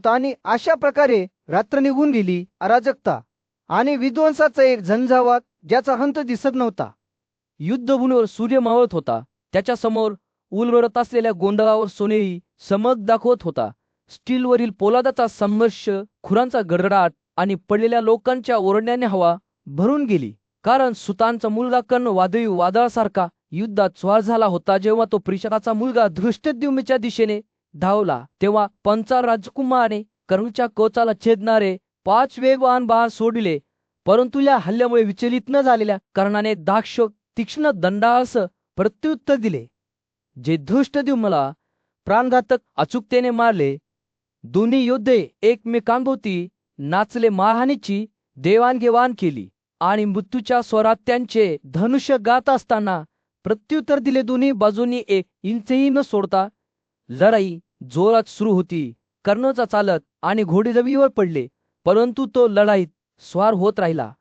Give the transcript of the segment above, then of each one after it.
आणि अशा प्रकारे रात्र निघून गेली. अराजकता आणि विध्वंसाचा एक झंझावात ज्याचा अंत दिसत नव्हता. युद्धभूमीवर सूर्य मावळत होता. त्याच्या समोर उलगडत असलेल्या गोंधळावर सोनेरी चमक दाखवत होता. स्टीलवरील पोलादाचा संघर्ष, खुरांचा गडगडाट आणि पडलेल्या लोकांच्या ओरडण्याने हवा भरून गेली. कारण सुतांचा मुलगा कर्ण वादळी वादळासारखा युद्धात स्वार झाला होता. जेव्हा तो परीक्षकाचा मुलगा धृष्टद्युम्नच्या दिशेने धावला, तेव्हा पंचाल राजकुमाराने कर्णच्या कवचाला छेदणारे 5 वेगवान बाण सोडले. परंतु या हल्ल्यामुळे विचलित न झालेल्या कर्णाने दाक्ष तीक्ष्ण दंडासह प्रत्युत्तर दिले, जे धृष्टद्युम्नला प्राणघातक अचूकतेने मारले. दोन्ही योद्धे एकमेकांभोवती नाचले, मारहाणीची देवाणघेवाण केली आणि मृत्यूच्या स्वरात त्यांचे धनुष्य गात असताना प्रत्युत्तर दिले. दोन्ही बाजूंनी 1 इंचही न सोडता लढाई जोरात सुरू होती. कर्णचा चालत आणि घोडे जमिनीवर पडले, परंतु तो लढाईत स्वार होत राहिला.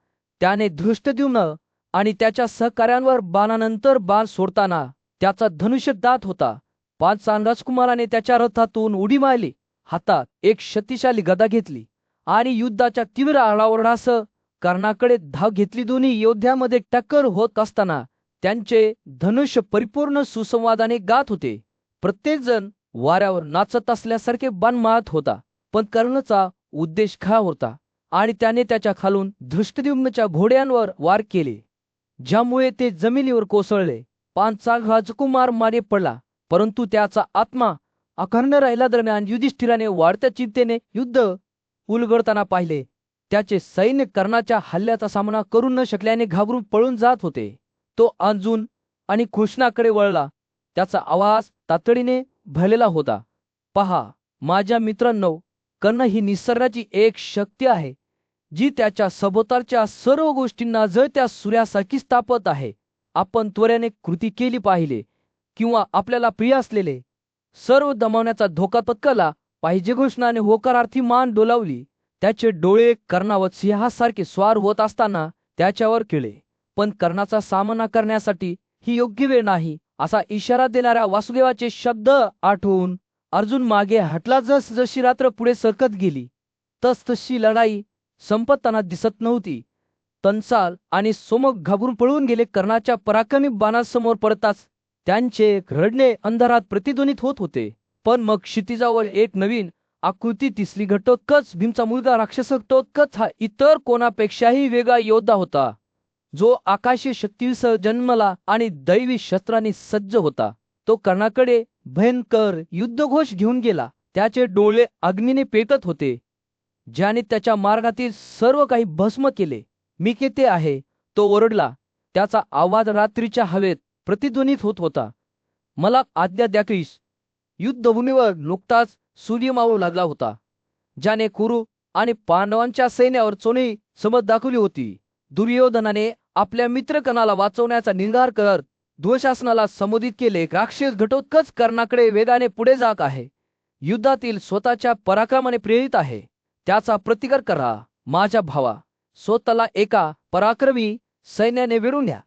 त्याने धृष्टद्युम्न आणि त्याच्या सहकाऱ्यांवर बाणानंतर बाण सोडताना त्याचा धनुष्य दात होता. पांचाल राजकुमाराने त्याच्या रथातून उडी मारली, हातात एक शक्तिशाली गदा घेतली आणि युद्धाच्या तीव्र आरडाओरडासह कर्णाकडे धाव घेतली. दोन्ही योद्ध्यामध्ये टक्कर होत असताना त्यांचे धनुष्य परिपूर्ण सुसंवादाने गात होते. प्रत्येक जण वाऱ्यावर नाचत असल्यासारखे बाण मारत होता, पण कर्णचा उद्देश खरा होता आणि त्याने त्याच्या खालून धृष्टद्युम्नच्या घोड्यांवर वार केले, ज्यामुळे ते जमिनीवर कोसळले. पांचाल राजकुमार मागे पडला, परंतु त्याचा आत्मा अखंड राहिला. दरम्यान युधिष्ठिराने वाढत्या चिंतेने युद्ध उलगडताना पाहिले. त्याचे सैन्य कर्णाच्या हल्ल्याचा सामना करू न शकल्याने घाबरून पळून जात होते. तो अर्जुन आणि कृष्णाकडे वळला. त्याचा आवाज तातडीने भरलेला होता. पहा माझ्या मित्रांनो, कर्ण ही निसर्गाची एक शक्ती आहे, जी त्याच्या सभोवतालच्या सर्व गोष्टींना जळत्या सूर्यासारखी तापत आहे. आपण त्वरेने कृती केली पाहिजे, किंवा आपल्याला प्रिय असलेले सर्व दमावण्याचा धोका पत्करला पाहिजे. घोषणाने होकारार्थी मान डोलावली. त्याचे डोळे कर्णावर सिंहासारखे स्वार होत असताना त्याच्यावर केले. पण कर्णाचा सामना करण्यासाठी ही योग्य वेळ नाही, असा इशारा देणाऱ्या वासुदेवाचे शब्द आठवून अर्जुन मागे हटला. जसजशी रात्र पुढे सरकत गेली, तसतशी लढाई संपताना दिसत नव्हती. तंसाल आणि सोमक घाबरून पळून गेले. कर्णाच्या पराक्रमी बाणासमोर पडताच त्यांचे रडणे अंधारात प्रतिध्वनित होत होते. पण मग क्षितिजावर एक नवीन आकृती दिसली. घटोत्कच, भीमचा मुलगा राक्षस घटोत्कच हा इतर कोणापेक्षाही वेगळा योद्धा होता, जो आकाशीय शक्तीसह जन्मला आणि दैवी शस्त्रांनी सज्ज होता. तो कर्णाकडे भयंकर युद्धघोष घेऊन गेला. त्याचे डोळे अग्नीने पेटत होते, ज्याने त्याच्या मार्गातील सर्व काही भस्म केले. मी केते आहे, तो ओरडला. त्याचा आवाज रात्रीच्या हवेत प्रतिध्वनित होत होता. मला आज्ञा द्या क्रीस. युद्धभूमीवर नुकताच सूर्य मावळू लागला होता, ज्याने कुरु आणि पांडवांच्या सैन्यावर सोनेरी चमक दाखवली होती. दुर्योधनाने आपल्या मित्र कर्णाला वाचवण्याचा निर्धार करत दुःशासनाला संबोधित केले. राक्षस घटोत्कच कर्णाकडे वेगाने पुढे जात आहे, युद्धातील स्वतःच्या पराक्रमाने प्रेरित आहे. त्याचा प्रतिकार करा. माझ्या भावा, स्वतःला एका पराक्रमी सैन्याने वेढून घ्या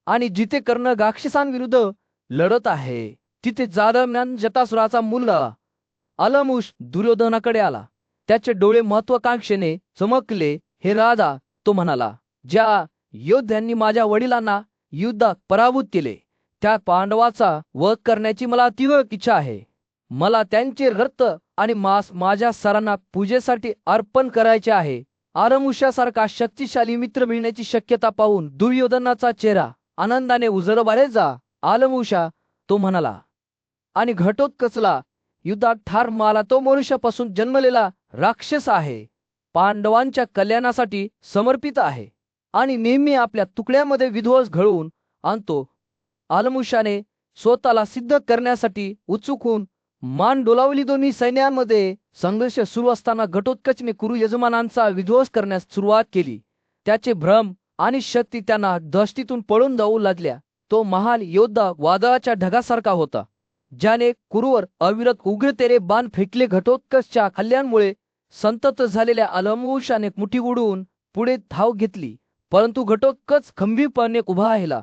आणि जिथे कर्ण राक्षसांविरुद्ध लढत आहे, तिथे दरम्यान जटासुराचा मुलगा अलमुश दुर्योधनाकडे आला. त्याचे डोळे महत्वाकांक्षेने चमकले. हे राजा, तो म्हणाला, ज्या योद्ध्यांनी माझ्या वडिलांना युद्धात पराभूत केले, त्या पांडवाचा वध करण्याची मला तीव्र इच्छा आहे. मला त्यांचे रक्त आणि मांस माझ्या सरांना पूजेसाठी अर्पण करायचे आहे. अलमुशासारखा शक्तिशाली मित्र मिळण्याची शक्यता पाहून दुर्योधनाचा चेहरा आनंदाने उजळला. जा अलमुशा, तो म्हणाला, आणि घटोत्कचला युद्धात ठार मारला. तो मनुष्यापासून जन्मलेला राक्षस आहे, पांडवांच्या कल्याणासाठी समर्पित आहे आणि नेहमी आपल्या तुकड्यामध्ये विध्वंस घडवून आणतो. अलमुशाने स्वतःला सिद्ध करण्यासाठी उत्सुक होऊन मान डोलावली. दोन्ही सैन्यांमध्ये संघर्ष सुरू असताना घटोत्कचने कुरु यजमानांचा विध्वंस करण्यास सुरुवात केली. त्याचे भ्रम आणि शक्ती त्यांना दहशतीतून पळून जाऊ लागल्या. तो महान योद्धा वादळाच्या ढगासारखा होता, ज्याने कुरुवर अविरत उग्रतेने बाण फेकले. घटोत्कचच्या हल्ल्यांमुळे संतप्त झालेल्या अलमुशाने मुठी उडवून पुढे धाव घेतली, परंतु घटोत्कच खंबीरपणे उभा राहिला.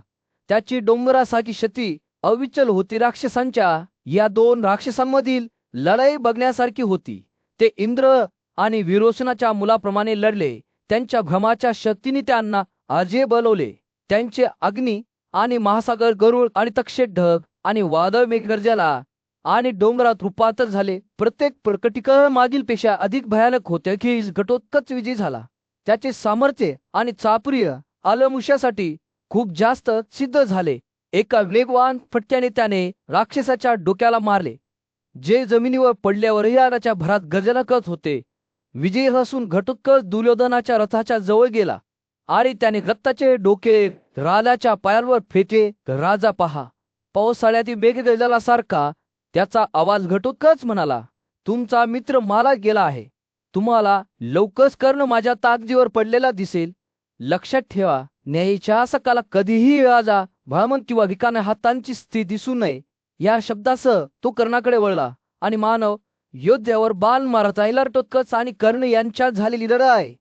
त्याची डोंगरासारखी शक्ती अविचल होती. राक्षसांच्या या दोन राक्षसांमधील लढाई बघण्यासारखी होती. ते इंद्र आणि विरोचनाच्या मुलाप्रमाणे लढले. त्यांच्या भ्रमाच्या शक्तीने त्यांना आजे बोलवले. त्यांचे अग्नी आणि महासागर गरुड आणि तक्षक ढग आणि वादळ मेघगर्जला आणि डोंगरात रूपांतर झाले. प्रत्येक प्रकटीकरण मागील पेक्षा अधिक भयानक होते की घटोत्कच विजयी झाला. त्याचे सामर्थ्य आणि चातुर्य आलमुष्यासाठी खूप जास्त सिद्ध झाले. एका वेगवान फटक्याने त्याने राक्षसाच्या डोक्याला मारले, जे जमिनीवर पडल्यावर याच्या भरात गर्जना करत होते. विजयी असून घटोत्कच दुर्योधनाच्या रथाच्या जवळ गेला आणि त्याने रथाचे डोके राजाच्या पायांवर फेकले. राजा पहा, पावसाळ्यातील मेघगर्जनासारखा त्याचा आवाज. घटोत्कच म्हणाला, तुमचा मित्र मारा गेला आहे. तुम्हाला लवकरच कर्ण माझ्या ताकदीवर पडलेला दिसेल. लक्षात ठेवा, न्यायाच्या सकाला कधीही राजा भामन किंवा विकाने हातांची स्थिती दिसू नये. या शब्दासह तो कर्णाकडे वळला आणि मानव योद्ध्यावर बाण मारत राहिला. घटोत्कच आणि कर्ण यांच्यात झालेली लढाई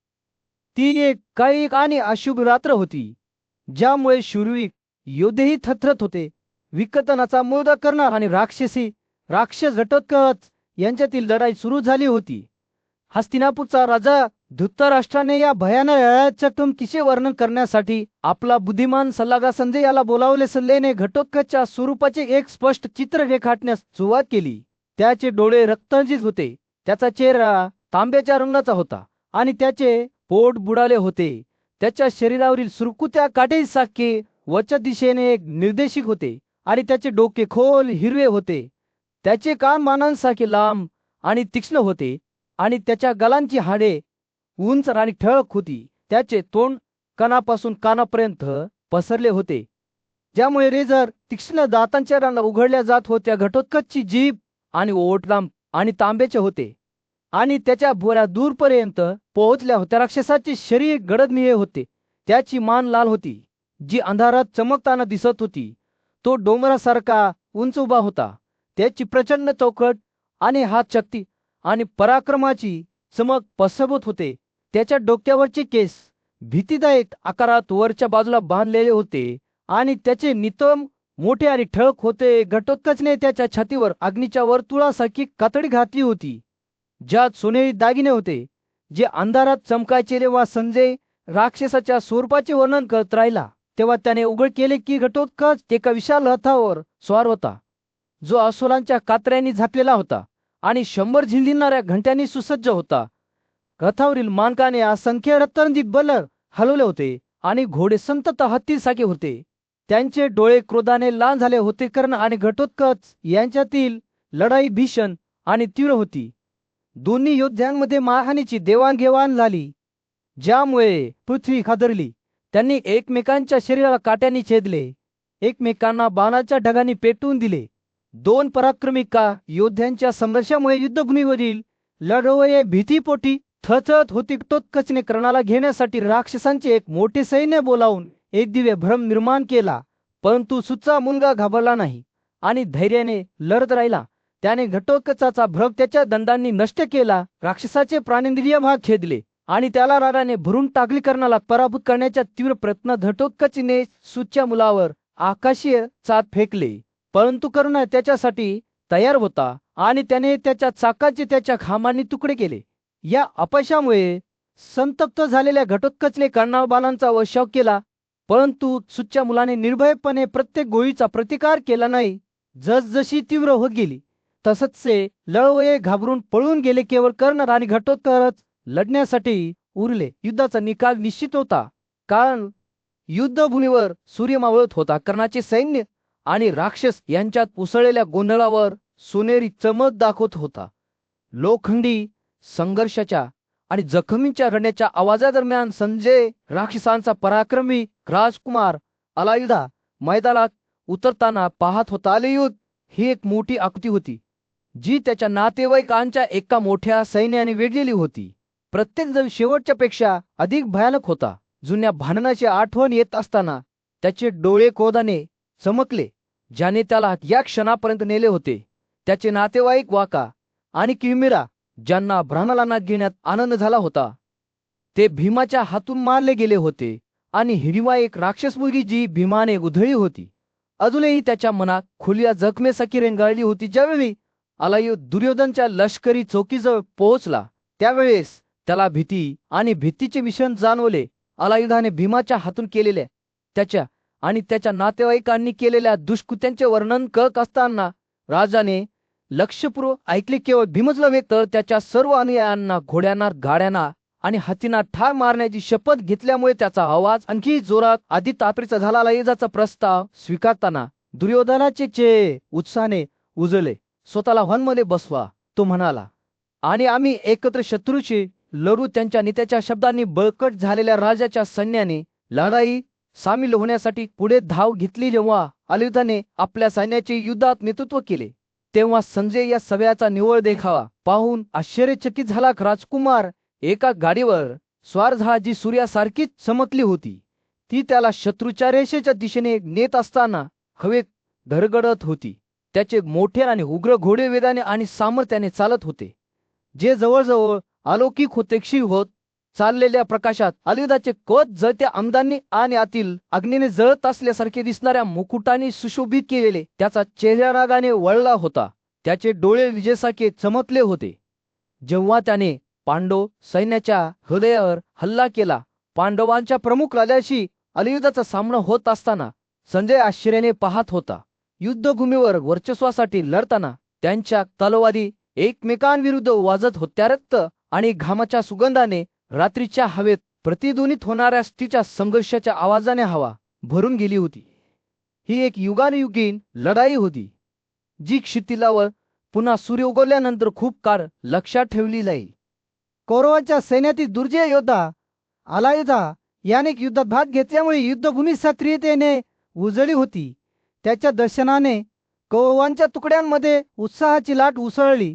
ती एक काळिक आणि अशुभ रात्र होती, ज्यामुळे शूरवीर योद्धेही थरथरत होते. विकटनाचा मुद्दा करणार आणि राक्षस घटोत्कच यांच्यातील लढाई सुरू झाली होती. हस्तिनापूरचा राजा धृतराष्ट्राने या भयानक लढाईचे किसे वर्णन करण्यासाठी आपला बुद्धिमान सल्लागार संजय याला बोलावले. संजयने घटोत्कचच्या स्वरूपाचे एक स्पष्ट चित्र रेखाटण्यास सुरुवात केली. त्याचे डोळे रक्तरंजित होते, त्याचा चेहरा तांब्याच्या रंगाचा होता आणि त्याचे पोट बुडाले होते. त्याच्या शरीरावरील सुरकुत्या काटेसारखे वरच्या दिशेने एक निर्देशिक होते आणि त्याचे डोके खोल हिरवे होते. त्याचे कान मानांसारखे लांब आणि तीक्ष्ण होते आणि त्याच्या गलांची हाडे उंच आणि ठळक होती. त्याचे तोंड कानापासून कानापर्यंत पसरले होते, ज्यामुळे रेजर तीक्ष्ण दातांच्या रांगा उघडल्या जात होत्या. घटोत्कचची जीभ आणि ओठ लांब आणि तांब्याचे होते आणि त्याच्या भुवया दूरपर्यंत पोहोचल्या होत्या. राक्षसाचे शरीर गडद होते. त्याची मान लाल होती, जी अंधारात चमकताना दिसत होती. तो डोंगरासारखा उंच उभा होता. त्याची प्रचंड चौकट आणि हात शक्ती आणि पराक्रमाची चमक पसरवत होते. त्याच्या डोक्यावरचे केस भीतीदायक आकारात वरच्या बाजूला बांधलेले होते आणि त्याचे नितंब मोठे आणि ठळक होते. घटोत्कचने त्याच्या छातीवर अग्नीच्या वर्तुळासारखी कातडी घातली होती, ज्यात सोनेरी दागिने होते, जे अंधारात चमकायचे. जेव्हा संजय राक्षसाच्या स्वरूपाचे वर्णन करत राहिला, तेव्हा त्याने उघड केले की घटोत्कच एका विशाल रथावर स्वार होता, जो अस्वलांच्या कातऱ्यांनी झाकलेला होता आणि 100 झिंजिणाऱ्या घंट्यांनी सुसज्ज होता. रथावरील मानकाने असंख्य रत्नदीप बलर हलवले होते आणि घोडे संतत हत्तीसारखे होते. त्यांचे डोळे क्रोधाने लाल झाले होते. कर्ण आणि घटोत्कच यांच्यातील लढाई भीषण आणि तीव्र होती. दोन्ही योद्ध्यांमध्ये मारहाणीची देवाणघेवाण झाली, ज्यामुळे पृथ्वी खादरली. त्यांनी एकमेकांच्या शरीराला काट्याने छेदले, एकमेकांना बाणाच्या ढगांनी पेटवून दिले. दोन पराक्रमी योद्ध्यांच्या संघर्षामुळे युद्धभूमीवरील लढवये भीतीपोटी थरथरत होती. घटोत्कचने कर्णाला घेण्यासाठी राक्षसांचे एक मोठे सैन्य बोलावून एक दिव्य भ्रम निर्माण केला, परंतु सुचा मुलगा घाबरला नाही आणि धैर्याने लढत राहिला. त्याने घटोत्कचाचा भ्रम त्याच्या दंडांनी नष्ट केला. राक्षसाचे प्राणेंद्रिय भाग छेदले आणि त्याला रागाने भरून टाकली. कर्णाला पराभूत करण्याच्या तीव्र प्रयत्न घटोत्कचने सुच्या मुलावर आकाशीय चात फेकले, परंतु कर्ण त्याच्यासाठी तयार होता आणि त्याने त्याच्या चाकाचे त्याच्या खांबांनी तुकडे केले. या अपयशामुळे संतप्त झालेल्या घटोत्कचने कर्णावर बाणांचा वर्षाव केला, परंतु सुच्या मुलाने निर्भयपणे प्रत्येक गोळीचा प्रतिकार केला नाही. जसजशी तीव्र होत गेली तसचे लढवये घाबरून पळून गेले. केवळ कर्ण आणि घटोत्कच लढण्यासाठी उरले. युद्धाचा निकाल निश्चित होता, कारण युद्धभूमीवर सूर्य मावळत होता. कर्णाचे सैन्य आणि राक्षस यांच्यात उसळलेल्या गोंधळावर सोनेरी चमक दाखवत होता. लोखंडी संघर्षाच्या आणि जखमींच्या रडण्याच्या आवाजादरम्यान संजय राक्षसांचा पराक्रमी राजकुमार अलायुधा मैदानात उतरताना पाहत होता. युद्ध ही एक मोठी आकृती होती, जी त्याच्या नातेवाईकांच्या एका मोठ्या सैन्याने वेढलेली होती. प्रत्येक जण शेवटच्या पेक्षा अधिक भयानक होता. जुन्या भांडणाची आठवण येत असताना त्याचे डोळे क्रोधाने चमकले, ज्याने त्याला या क्षणापर्यंत नेले होते. त्याचे नातेवाईक वाका आणि किमिरा, ज्यांना ब्राह्मणांना घेण्यात आनंद झाला होता, ते भीमाच्या हातून मारले गेले होते आणि हिडिंबा एक राक्षस मुलगी जी भीमाने उधळली होती, अजूनही त्याच्या मनात खोलीला जखमेसारखी रेंगाळली होती. ज्यावेळी आलायुध दुर्योधनच्या लष्करी चौकीजवळ पोहोचला त्यावेळेस त्याला भीती आणि भीतीचे विषण जाणवले. आलायुधाने भीमाच्या हातून केलेल्या त्याच्या आणि त्याच्या नातेवाईकांनी केलेल्या दुष्कृत्यांचे वर्णन करत असताना राजाने लक्षपूर्वक ऐकले. केवळ भीमच नव्हे तर त्याच्या सर्व अनुयायांना घोड्यांना, गाड्यांना आणि हत्तींना ठार मारण्याची शपथ घेतल्यामुळे त्याचा आवाज आणखी जोरात आधी तातडीचा झाला. आलायुधाचा प्रस्ताव स्वीकारताना दुर्योधनाचे चे उत्साहाने उजले. स्वतःला हॉर्नमध्ये बसवा, तो म्हणाला, आणि आम्ही एकत्र शत्रूची लढू. त्यांच्या नेत्याच्या शब्दांनी बळकट झालेल्या राजाच्या सैन्याने लढाई सामील होण्यासाठी पुढे धाव घेतली. जेव्हा आलायुधाने आपल्या सैन्याचे युद्धात नेतृत्व केले तेव्हा संजय या सगळ्याचा निव्वळ देखावा पाहून आश्चर्यचकित झाला. राजकुमार एका गाडीवर स्वार झाला जी सूर्यासारखीच चमकली होती. ती त्याला शत्रूच्या रेषेच्या दिशेने नेत असताना हवेत धडधडत होती. त्याचे मोठे आणि उग्र घोडे वेगाने आणि सामर्थ्याने चालत होते, जे जवळजवळ अलौकिक होते. क्षी होत चाललेल्या प्रकाशात आलायुधाचे कवच जळत्या आमदांनी आणि आतील अग्नीने जळत असल्यासारखे दिसणाऱ्या मुकुटाने सुशोभित केलेले. त्याचा चेहरा रागाने वळला होता, त्याचे डोळे विजेसारखे चमकले होते. जेव्हा त्याने पांडव सैन्याच्या हृदयावर हल्ला केला, पांडवांच्या प्रमुख राजाशी आलायुधाचा सामना होत असताना संजय आश्चर्याने पाहत होता. युद्धभूमीवर वर्चस्वासाठी लढताना त्यांच्या तलवारी एकमेकांविरुद्ध वाजत होत्या. रक्त आणि घामाच्या सुगंधाने रात्रीच्या हवेत प्रतिध्वनित होणाऱ्या स्त्रीच्या संघर्षाच्या आवाजाने हवा भरून गेली होती. ही एक युगानुयुगीन लढाई होती, जी क्षितिलावर पुन्हा सूर्य उगवल्यानंतर खूप काळ लक्षात ठेवली जाईल. कौरवांच्या सैन्यातील दुर्जय योद्धा आलायुधा याने युद्धात भाग घेतल्यामुळे युद्धभूमी सक्रियतेने उजळली होती. त्याच्या दर्शनाने कौरवांच्या तुकड्यांमध्ये उत्साहाची लाट उसळली.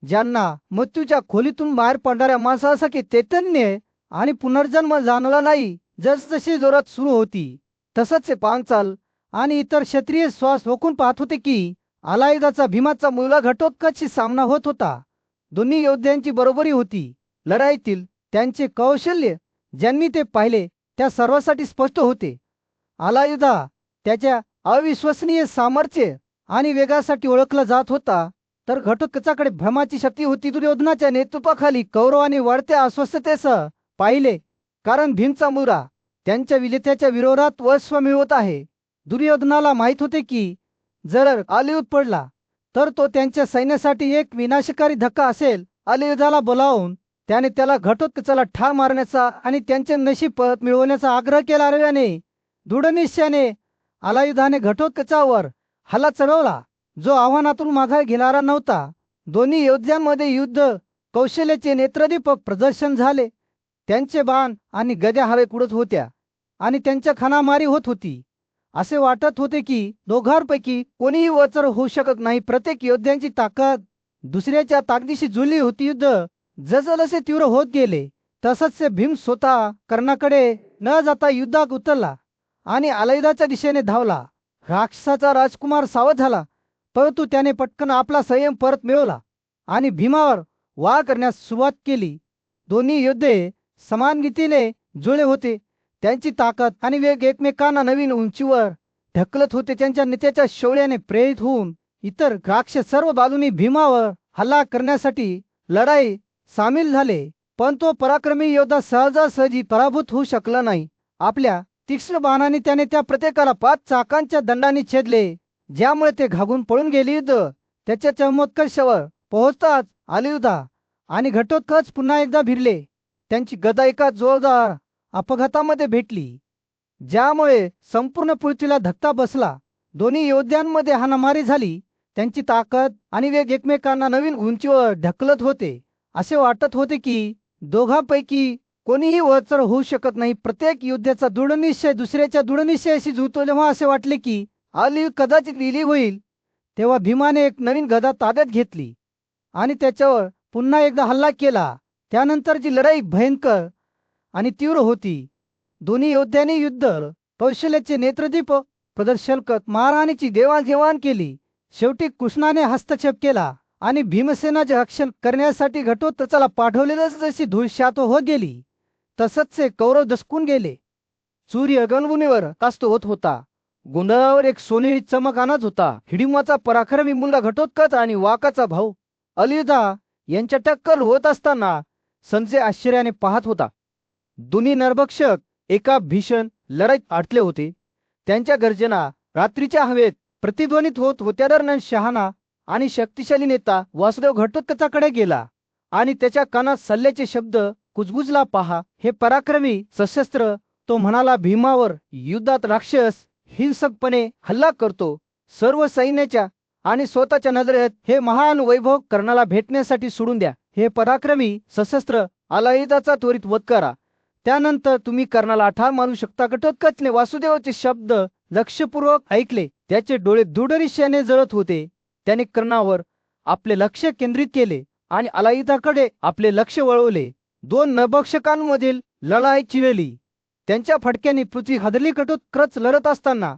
ज्यांना मृत्यूच्या खोलीतून बाहेर पडणाऱ्या माणसासारखे चैतन्य आणि पुनर्जन्म जाणवला नाही. जसजशी जोरात सुरू होती तसंच पांचाल आणि इतर क्षत्रिय श्वास रोखून पाहत होते की आलायुधाचा भीमाचा मुलगा घटोत्कचशी सामना होत होता. दोन्ही योद्ध्यांची बरोबरी होती. लढाईतील त्यांचे कौशल्य ज्यांनी ते पाहिले त्या सर्वांसाठी स्पष्ट होते. आलायुधा त्याच्या अविश्वसनीय सामर्थ्य आणि वेगासाठी ओळखला जात होता, तर घटोत्कचाकडे भ्रमाची शक्ती होती. दुर्योधनाच्या नेतृत्वाखाली कौरवांनी वाढत्या अस्वस्थतेसह पाहिले, कारण भीमचा मुलगा त्यांच्या विजेत्याच्या विरोधात वर्चस्व मिळवत आहे. दुर्योधनाला माहित होते की जर आलायुध पडला तर तो त्यांच्या सैन्यासाठी एक विनाशकारी धक्का असेल. आलायुधाला बोलावून त्याने त्याला घटोत्कचाला ठार मारण्याचा आणि त्यांचे नशीब परत मिळवण्याचा आग्रह केला. आल्याने दृढनिश्चयाने आलायुधाने घटोत्कचावर हल्ला चढवला, जो आव्हानातून माघार घेणारा नव्हता. दोन्ही योद्ध्यांमध्ये युद्ध कौशल्याचे नेत्रदीपक प्रदर्शन झाले. त्यांचे बाण आणि गद्या हवेत उडत होत्या आणि त्यांच्या खाणामारी होत होती. असे वाटत होते की दोघांपैकी कोणीही वचर होऊ शकत नाही. प्रत्येक योद्ध्यांची ताकद दुसऱ्याच्या ताकदीशी जुळली होती. युद्ध जसजसे तीव्र होत गेले तसच भीम स्वतः कर्णाकडे न जाता युद्धात उतरला आणि आलायुधाच्या दिशेने धावला. राक्षसाचा राजकुमार सावध झाला, परंतु त्याने पटकन आपला संयम परत मिळवला आणि भीमावर वार करण्यास सुरुवात केली. दोन्ही योद्धे समान गतीने जुळले होते. त्यांची ताकद आणि वेग एकमेकांना नवीन उंचीवर ढकलत होते. त्यांच्या नेत्याच्या शौर्याने प्रेरित होऊन इतर राक्षस सर्व बाजूनी भीमावर हल्ला करण्यासाठी लढाई सामील झाले, पण तो पराक्रमी योद्धा सहजासहजी पराभूत होऊ शकला नाही. आपल्या तीक्ष्ण बाणाने त्याने त्या प्रत्येकाला 5 चाकांच्या दंडाने छेदले, ज्यामुळे ते घाबरून पळून गेले. युद्ध त्याच्या चरमोत्कर्षावर पोहोचताच आलायुधा आणि घटोत्कच पुन्हा एकदा भिडले. त्यांची गदा एका जोरदार अपघातामध्ये भेटली, ज्यामुळे संपूर्ण पृथ्वीला धक्का बसला. दोन्ही योद्ध्यांमध्ये हाणामारी झाली. त्यांची ताकद आणि वेग एकमेकांना नवीन उंचीवर ढकलत होते. असे वाटत होते की दोघांपैकी कोणीही वचर होऊ शकत नाही. प्रत्येक योद्ध्याचा दृढनिश्चय दुसऱ्याच्या दृढनिश्चयाशी जुळतो. जेव्हा असे वाटले की आलायुध कदाचित विलीन होईल, तेव्हा भीमाने एक नवीन गदा ताब्यात घेतली आणि त्याच्यावर पुन्हा एकदा हल्ला केला. त्यानंतरची लढाई भयंकर आणि तीव्र होती. दोन्ही योद्ध्यांनी युद्ध कौशल्याचे नेत्रदीप प्रदर्शन करत महाराणीची देवाणघेवाण केली. शेवटी कृष्णाने हस्तक्षेप केला आणि भीमसेनाचे रक्षण करण्यासाठी घटोत्कचाला पाठवलेलं जशी धूळ शात होत गेली तसंच कौरव दसकून गेले. सूर्य गगनभूमीवर अस्त होत होता. गोंधळावर एक सोनेरी चमक आणत होता. हिडिंबाचा पराक्रमी मुलगा घटोत्कच आणि वाकाचा भाऊ अलियुधा यांच्या टक्कर होत असताना संजय आश्चर्याने पाहत होता. दोन्ही नरभक्षक एका भीषण लढाईत अडकले होते. त्यांच्या गर्जना रात्रीच्या हवेत प्रतिध्वनित होत होत्या. दरम्यान शहाणा आणि शक्तिशाली नेता वासुदेव घटोत्कचाकडे गेला आणि त्याच्या कानात सल्ल्याचे शब्द कुजबुजला. पहा, हे पराक्रमी सशस्त्र, तो म्हणाला, भीमावर युद्धात राक्षस हिंसकपणे हल्ला करतो. सर्व सैन्याच्या आणि स्वतःच्या नजरेत हे महान वैभव कर्णाला भेटण्यासाठी सोडून द्या. हे पराक्रमी सशस्त्र, अलायुधाचा त्वरित वध करा. त्यानंतर तुम्ही कर्णाला ठार मारू शकता. घटोत्कचने वासुदेवाचे शब्द लक्षपूर्वक ऐकले. त्याचे डोळे दूरदृष्टीने जळत होते. त्याने कर्णावर आपले लक्ष केंद्रित केले आणि अलायुधाकडे आपले लक्ष वळवले. दोन नभक्षकांमधील लढाई चिरली. त्यांच्या फटक्याने पृथ्वी हादरली. घटोत्कच लढत असताना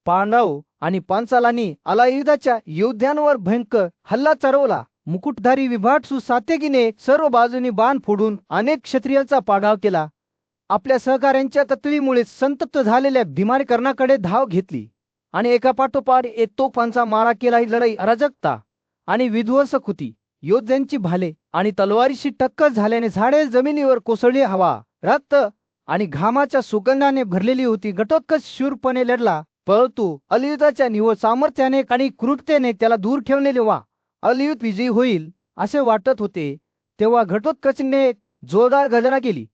पांडव आणि पांचालांनी अलायुधाच्या योद्ध्यांवर भयंकर हल्ला चढवला. मुकुटधारी विभाट सुसात्यकीने सर्व बाजूनी बाण फोडून अनेक क्षत्रियांचा पाडाव केला. आपल्या सहकाऱ्यांच्या तत्वीमुळे संतप्त झालेल्या भीमाने कर्णाकडे धाव घेतली आणि एका पाठोपाठ एक तोफांचा मारा केला. ही लढाई अराजकता आणि विध्वंसक होती. योद्ध्यांची भाले आणि तलवारीशी टक्कर झाल्याने झाडे जमिनीवर कोसळली. हवा रक्त आणि घामाच्या सुगंधाने भरलेली होती. घटोत्कच शूरपणे लढला, परंतु अलियुधाच्या निव्वळ सामर्थ्याने आणि क्रूरतेने त्याला दूर ठेवलेले वा अलियुध विजयी होईल असे वाटत होते. तेव्हा घटोत्कचने जोरदार गर्जना केली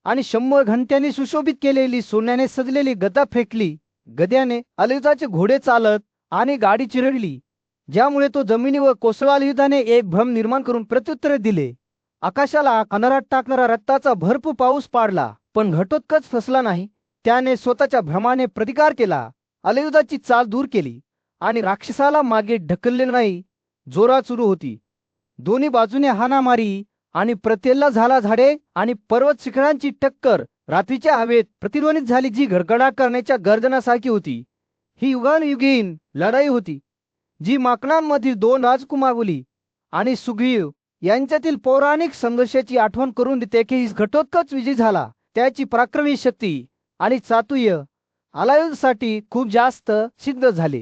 आणि 100 घंट्यांनी सुशोभित केलेली सोन्याने सजलेली गदा फेकली. गद्याने अलियुधाचे घोडे चालत आणि गाडी चिरडली, ज्यामुळे तो जमिनीवर कोसळला. अलियुधाने एक भ्रम निर्माण करून प्रत्युत्तर दिले. आकाशाला अनारात टाकणारा रक्ताचा भरपूर पाऊस पाडला, पण घटोत्कच फसला नाही. त्याने स्वतःच्या भ्रमाने प्रतिकार केला, अलियुधाची चाल दूर केली आणि राक्षसाला मागे ढकलले नाही. जोरात सुरू होती. दोन्ही बाजूने हाणामारी आणि प्रत्येला झाला. झाडे आणि पर्वत शिखरांची टक्कर रात्रीच्या हवेत प्रतिध्वनित झाली, जी गडगडाट करण्याच्या गर्जनासारखी होती. ही युगानुयुगीन लढाई होती, जी माकणांमधील 2 राजकुमारुली आणि सुग्रीव यांच्यातील पौराणिक संघर्षाची आठवण करून देते की घटोत्कच विजयी झाला. त्याची पराक्रमी शक्ती आणि चातुर्य अलायुधासाठी खूप जास्त सिद्ध झाले.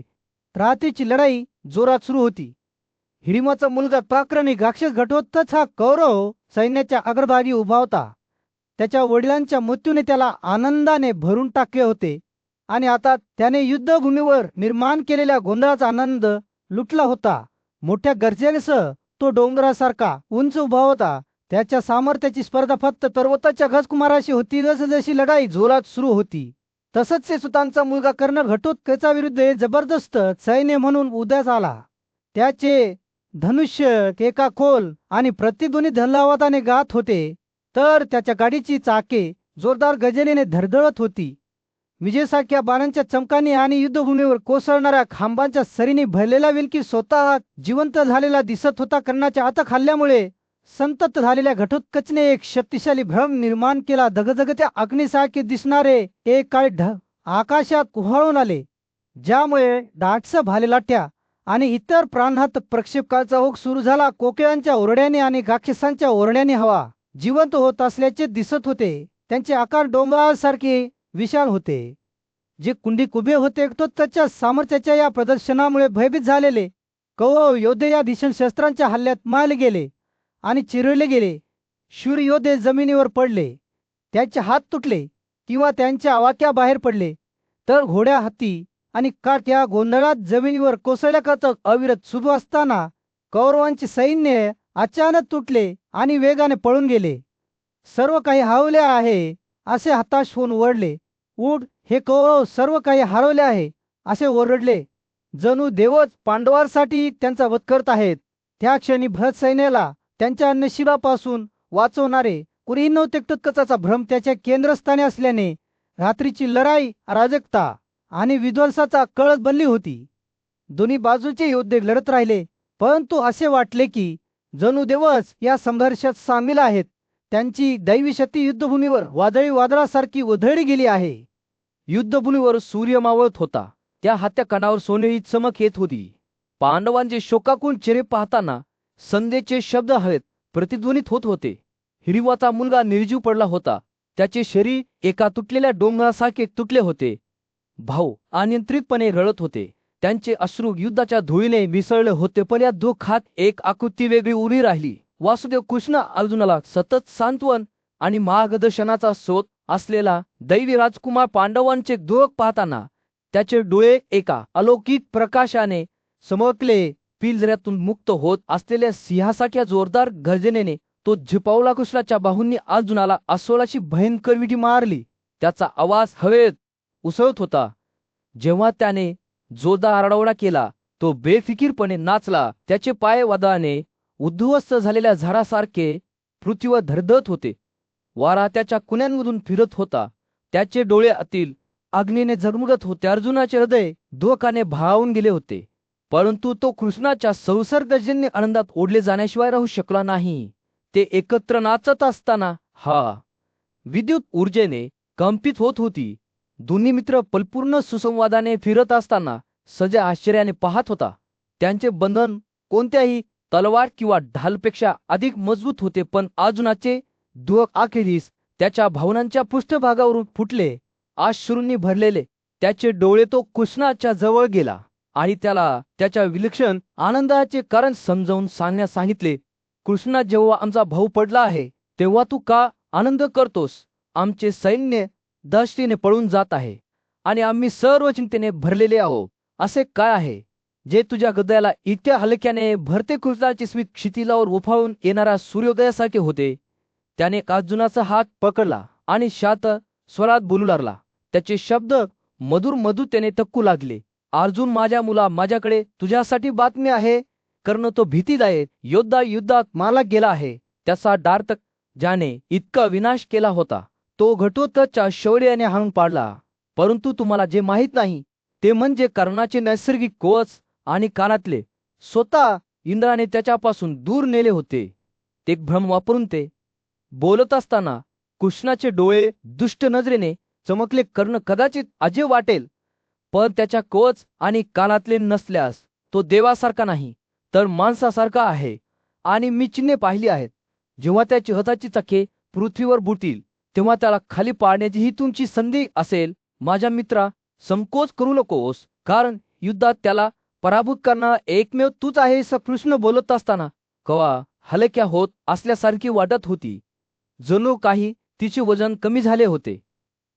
रात्रीची लढाई जोरात सुरू होती. हिडिंबाचा मुलगा पराक्रमी राक्षस घटोत्कच हा कौरव सैन्याच्या अग्रभागी उभा होता. त्याच्या वडिलांच्या मृत्यूने त्याला आनंदाने भरून टाकले होते आणि आता त्याने युद्धभूमीवर निर्माण केलेल्या गोंधळाचा आनंद लुटला होता. मोठ्या गर्जनेसह तो डोंगरासारखा उंच उभा होता. त्याच्या सामर्थ्याची स्पर्धा फक्त पर्वताच्या राजकुमाराशी होती. जसजशी लढाई जोरात सुरू होती, तसंच सुतांचा मुलगा कर्ण घटोत्कचा विरुद्ध जबरदस्त सैन्य म्हणून उदयास आला. त्याचे धनुष्य एका खोल आणि प्रतिध्वनी धल्लावाताने गात होते, तर त्याच्या गाडीची चाके जोरदार गजलेने धडधडत होती. विजेसारख्या बाणांच्या चमकाने आणि युद्धभूमीवर कोसळणाऱ्या खांबांच्या सरीने भरलेला विलकी स्वतः जिवंत झालेला दिसत होता. कर्णाच्या अथक हल्ल्यामुळे संतप्त झालेल्या घटोत्कचने एक शक्तिशाली भ्रम निर्माण केला. धगधगत्या अग्नीसारखे दिसणारे एक काळे ढग आकाशात कुहाळून आले, ज्यामुळे दाटसर भालेलाट्या आणि इतर प्राणघातक प्रक्षेपकाचा ओघ सुरू झाला. कोकिळांच्या ओरड्याने आणि राक्षसांच्या ओरड्याने हवा जिवंत होत असल्याचे दिसत होते. त्यांचे आकार डोंगरासारखे विशाल होते, जे कुंडीक उभे होते. घटोत्कचच्या सामर्थ्याच्या या प्रदर्शनामुळे भयभीत झालेले कौरव योद्धे या दिशेने शस्त्रांच्या हल्ल्यात मारले गेले आणि चिरडले गेले. शूर योद्धे जमिनीवर पडले, त्यांचे हात तुटले किंवा त्यांच्या आवाक्या पडले, तर घोड्या, हत्ती आणि काठ या गोंधळात जमिनीवर कोसळल्याकरता अविरत सुरू असताना कौरवांचे सैन्य अचानक तुटले आणि वेगाने पळून गेले. सर्व काही हरवले आहे असे हताश होऊन ओरडले. उठ, हे कौरव सर्व काही हरवले आहे असे ओरडले, जणू देवच पांडवांसाठी त्यांचा वध करत आहेत. त्या क्षणी भरत सैन्याला त्यांच्या नशिबापासून वाचवणारे कुणीही नव्हते. घटोत्कचाचा भ्रम त्याच्या केंद्रस्थानी असल्याने रात्रीची लढाई अराजकता आणि विध्वंसाचा कळस बनली होती. दोन्ही बाजूचे योद्धे लढत राहिले, परंतु असे वाटले की जणू देवच या संघर्षात सामील आहेत. त्यांची दैवी शक्ती युद्धभूमीवर वादळी वादळासारखी उधळली गेली आहे. युद्धभूमीवर सूर्य मावळत होता. त्या हात्या कणावर सोनेरी चमक येत होती. पांडवांचे शोकाकुल चेहरे पाहताना संध्येचे शब्द हवेत प्रतिध्वनित होत होते. हिडिंबाचा मुलगा निर्जीव पडला होता. त्याचे शरीर एका तुटलेल्या डोंगरासारखे तुटले होते, भाऊ अनियंत्रितपणे रडत होते. त्यांचे अश्रू युद्धाच्या धुळीने मिसळले होते, पण या दुःखात एक आकृती वेगळी उभी राहिली. वासुदेव कृष्ण अर्जुनाला सतत सांत्वन आणि मार्गदर्शनाचा स्रोत असलेला दैवी राजकुमार पांडवांचे दुःख पाहताना त्याचे डोळे एका अलौकिक प्रकाशाने चमकले. पिंजऱ्यातून मुक्त होत असलेल्या सिंहासारख्या जोरदार गर्जनेने तो झिपावला. कृष्णाच्या बाहूंनी अर्जुनाला अस्वलाची भयंकर विठी मारली. त्याचा आवाज हवेत उसळत होता. जेव्हा त्याने जोरदार आरडाओरडा केला, तो बेफिकीरपणे नाचला. त्याचे पाय वादळाने उद्ध्वस्त झालेल्या झाडासारखे पृथ्वीवर धडधडत होते. वारा त्याच्या कुण्यांमधून फिरत होता. त्याचे डोळे आतील अग्नीने झगमगत होते. अर्जुनाचे हृदय दुःखाने भारावून गेले होते, परंतु तो कृष्णाच्या संसर्गजन्य आनंदात ओढले जाण्याशिवाय राहू शकला नाही. ते एकत्र नाचत असताना विद्युत ऊर्जेने कंपित होत होती. दोन्ही मित्र पलपूर्ण सुसंवादाने फिरत असताना सजा आश्चर्याने पाहत होता. त्यांचे बंधन कोणत्याही तलवार किंवा ढालपेक्षा अधिक मजबूत होते, पण अर्जुनाचे दुःख अखेरीस त्याच्या भावनांच्या पृष्ठभागावरून फुटले. अश्रूंनी भरलेले त्याचे डोळे तो कृष्णाच्या जवळ गेला आणि त्याला त्याच्या विलक्षण आनंदाचे कारण समजावून सांगण्यास सांगितले. कृष्णा, जेव्हा आमचा भाऊ पडला आहे तेव्हा तू का आनंद करतोस? आमचे सैन्य दहशतीने पळून जात आहे आणि आम्ही सर्व चिंतेने भरलेले आहोत. असे काय आहे जे तुझ्या हृदयाला इतक्या हलक्याने भरते? कृष्णाचे स्मित क्षितिलावर उफाळून येणाऱ्या सूर्योदयासारखे होते. त्याने अर्जुनाचा हात पकडला आणि शांत स्वरात बोलू लागला. त्याचे शब्द मधुर मधुतेने तक्कू लागले. अर्जुन, माझ्या मुला, माझ्याकडे तुझ्यासाठी बातमी आहे. कारण तो भीतीदायक योद्धा युद्धात मारला गेला आहे. त्याचा डार्थ ज्याने इतका विनाश केला होता, तो घटोत्कचच्या शौर्याने हाणून पाडला. परंतु तुम्हाला जे माहीत नाही ते म्हणजे कर्णाचे नैसर्गिक कवच आणि कानातले स्वतः इंद्राने त्याच्यापासून दूर नेले होते. ते भ्रम वापरून ते बोलत असताना कृष्णाचे डोळे दुष्ट नजरेने चमकले. कर्ण कदाचित अजय वाटेल, पण त्याच्या कवच आणि कानातले नसल्यास तो देवासारखा नाही तर माणसासारखा आहे. आणि मी चिन्हे पाहिली आहेत. जेव्हा त्याची हाताची चाके पृथ्वीवर बुडतील तेव्हा त्याला खाली पाडण्याची ही तुमची संधी असेल. माझ्या मित्रा, संकोच करू नकोस, कारण युद्धात त्याला पराभूत करणारा एकमेव तूच आहेस. कृष्ण बोलत असताना कवा हलक्या होत असल्यासारखी वाटत होती, जणू काही तिचे वजन कमी झाले होते.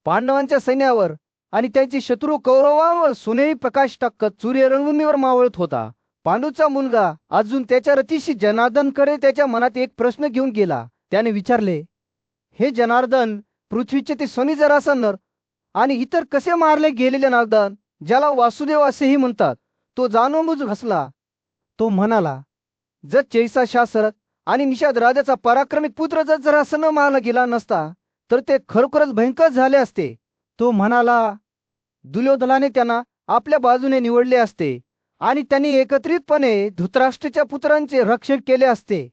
पांडवांच्या सैन्यावर आणि त्यांचे शत्रू कौरवांवर सोनेरी प्रकाश टाकत सूर्य रणभूमीवर मावळत होता. पांडूचा मुलगा अर्जुन त्याच्या रथीशी जनार्दनकडे त्याच्या मनात एक प्रश्न घेऊन गेला. त्याने विचारले, हे जनार्दन, पृथ्वीचे ते शनी जरासंध आणि इतर कसे मारले गेलेले जनार्दन, ज्याला वासुदेव असेही म्हणतात? तो जाणूनबुजून हसला. तो म्हणाला, जर चैसा शास्त्र आणि निषाद राजाचा पराक्रमी पुत्र जर जरासंध मारला गेला नसता तर ते खरोखरच भयंकर झाले असते. तो म्हणाला, दुर्योधनाने त्यांना आपल्या बाजूने निवडले असते आणि त्यांनी एकत्रितपणे धृतराष्ट्राच्या पुत्रांचे रक्षण केले असते,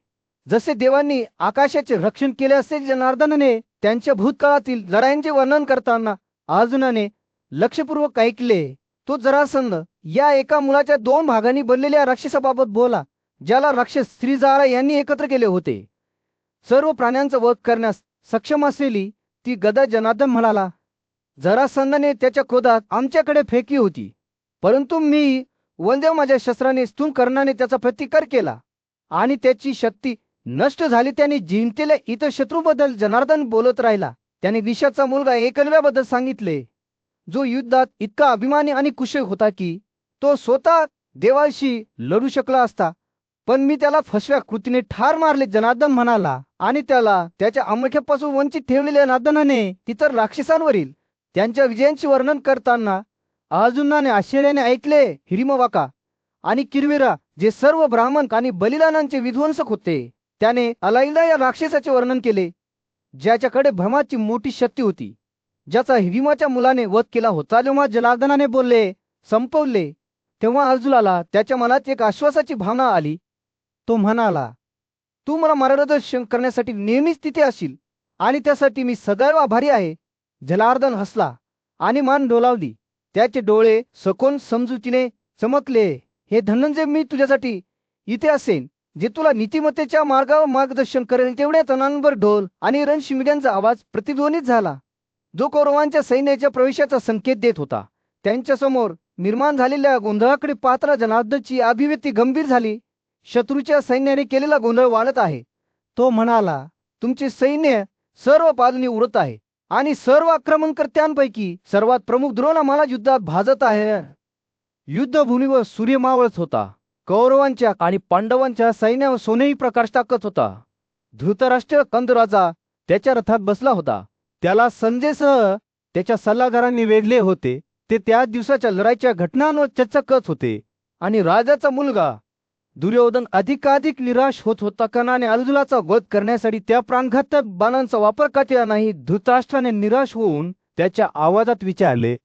जसे देवांनी आकाशाचे रक्षण केले असते. जनार्दनाने त्यांच्या भूतकाळातील लढाईंचे वर्णन करताना अर्जुनाने लक्षपूर्वक ऐकले. तो जरासंध या एका मुलाच्या 2 भागांनी बनलेल्या राक्षसाबाबत बोला, ज्याला राक्षस श्रीजारा यांनी एकत्र केले होते. सर्व प्राण्यांचा वध करण्यास सक्षम असलेली ती गदा जनार्दन म्हणाला, जरासंधाने त्याच्या क्रोधात आमच्याकडे फेकली होती, परंतु मी वंदेव माझ्या शस्त्राने स्तून कर्णाने त्याचा प्रतिकार केला आणि त्याची शक्ती नष्ट झाली. त्याने जिंकलेल्या इतर शत्रूबद्दल जनार्दन बोलत राहिला. त्याने निषादचा मुलगा एकलव्याबद्दल सांगितले, जो युद्धात इतका अभिमानी आणि कुशल होता की तो स्वतः देवाशी लढू शकला असता, पण मी त्याला फसव्या कृतीने ठार मारले. जनार्दन म्हणाला, आणि त्याला त्याच्या अमख्यापासून वंचित ठेवलेल्या जनार्दनाने इतर राक्षसांवरील त्यांच्या विजयांचे वर्णन करताना अर्जुनाने आश्चर्याने ऐकले. हिडिंबवाका आणि किरवीरा, जे सर्व ब्राह्मण आणि बलिदानांचे विध्वंसक होते, त्याने अलाइदा या राक्षसाचे वर्णन केले, ज्याच्याकडे भ्रमाची मोठी शक्ती होती, ज्याचा हिडिंबाच्या मुलाने वध केला होता. जेव्हा जनार्दनाने बोलले संपवले तेव्हा अर्जुनाला त्याच्या मनात एक आश्वासाची भावना आली. तो म्हणाला, तू मला मार्गदर्शन करण्यासाठी नेहमीच तिथे असशील आणि त्यासाठी मी सदैव आभारी आहे. जनार्दन हसला आणि मान डोलावली. त्याचे डोळे सखोल समजुतीने चमकले. हे धनंजय, मी तुझ्यासाठी इथे असेन, जे तुला नीतिमत्तेच्या मार्गावर मार्गदर्शन करेल. तेवढ्या तणांवर ढोल आणि रणशिंगड्यांचा आवाज प्रतिध्वनित झाला, जो कौरवांच्या सैन्याच्या प्रवेशाचा संकेत देत होता. त्यांच्यासमोर निर्माण झालेल्या गोंधळाकडे पाहताना जनार्दनची अभिव्यक्ती गंभीर झाली. शत्रूच्या सैन्याने केलेला गोंधळ वाढत आहे. तो म्हणाला, तुमचे सैन्य सर्व बाजूनी उडत आहे आणि सर्व आक्रमणकर्त्यांपैकी सर्वात प्रमुख द्रोण आम्हाला युद्धात भाजत आहे. युद्धभूमीवर सूर्य मावळत होता. कौरवांच्या आणि पांडवांच्या सैन्यावर सोनेरी प्रकाश टाकत होता. धृतराष्ट्र कंदराजा त्याच्या रथात बसला होता. त्याला संजयसह त्याच्या सल्लागारांनी वेढले होते. ते त्या दिवसाच्या लढाईच्या घटनांवर चर्चा करत होते आणि राजाचा मुलगा दुर्योधन अधिकाधिक निराश होत होता. कर्णाने अर्जुनाचा वध करण्यासाठी त्या प्राणघातक बाणांचा वापर का केला नाही. धृतराष्ट्राने निराश होऊन त्याच्या आवाजात विचारले,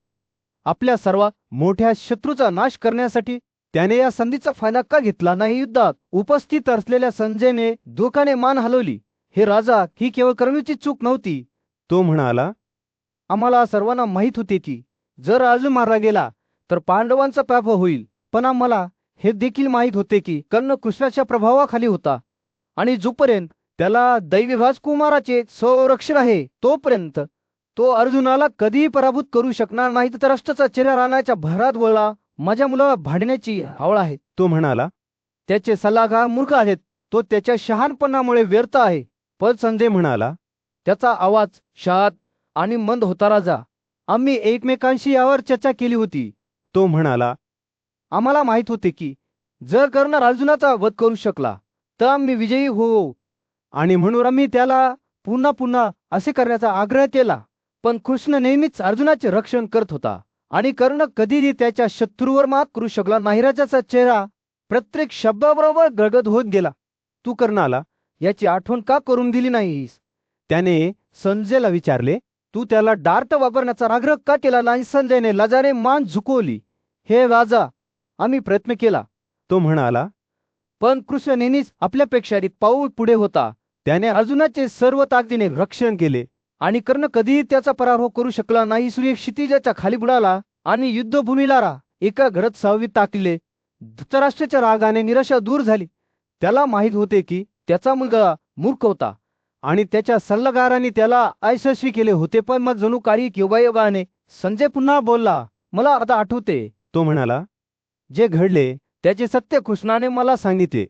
आपल्या सर्वात मोठ्या शत्रूचा नाश करण्यासाठी त्याने या संधीचा फायदा का घेतला नाही. युद्धात उपस्थित असलेल्या संजयने दुःखाने मान हलवली. हे राजा, ही केवळ कर्णीची चूक नव्हती. तो म्हणाला, आम्हाला सर्वांना माहीत होते की जर अर्जुन मारला गेला तर पांडवांचा पराभव होईल. पण आम्हाला हे देखील माहीत होते की कर्ण कृष्णाच्या प्रभावाखाली होता आणि जोपर्यंत त्याला दैवी राजकुमाराचे संरक्षण आहे तोपर्यंत तो अर्जुनाला कधीही पराभूत करू शकणार नाही. तर राष्ट्राचा चेहरा राहण्याच्या भरात वळला. माझ्या मुलाला भांडण्याची आवड आहे. तो म्हणाला, त्याचे सल्लागार मूर्ख आहेत. तो त्याच्या शहाणपणामुळे व्यर्थ आहे. पण संजय म्हणाला, त्याचा आवाज शांत आणि मंद होता. राजा, आम्ही एकमेकांशी यावर चर्चा केली होती. तो म्हणाला, आम्हाला माहित होते की जर कर्ण अर्जुनाचा वध करू शकला तर आम्ही विजयी होऊ आणि म्हणून आम्ही त्याला पुन्हा पुन्हा असे करण्याचा आग्रह केला. पण कृष्ण नेहमीच अर्जुनाचे रक्षण करत होता आणि कर्ण कधीही त्याच्या शत्रूवर मात करू शकला नाही. राजाचा चेहरा प्रत्येक शब्दाबरोबर गडगद होत गेला. तू कर्णाला याची आठवण का करून दिली नाहीस. त्याने संजयला विचारले, तू त्याला डार्ट वापरण्याचा आग्रह का केला नाही. संजयने लाजाने मान झुकवली. हे राजा, आम्ही प्रयत्न केला. तो म्हणाला, पण कृष्ण नेहमीच आपल्यापेक्षा एक पाऊल पुढे होता. त्याने अर्जुनाचे सर्व ताकदीने रक्षण केले आणि कर्ण कधीही त्याचा पराभव करू शकला नाही. सूर्य क्षितिजाच्या खाली बुडाला आणि युद्धभूमीला एका घरात सावलीत टाकले. धृतराष्ट्राच्या रागाने निराशा दूर झाली. त्याला माहित होते की त्याचा मुलगा मूर्ख होता आणि त्याच्या सल्लागारांनी त्याला अयशस्वी केले होते. पण मग जणू काही योगायोगाने संजय पुन्हा बोलला, मला आता आठवते. तो म्हणाला, जे घडले त्याचे सत्य कृष्णाने मला सांगितले.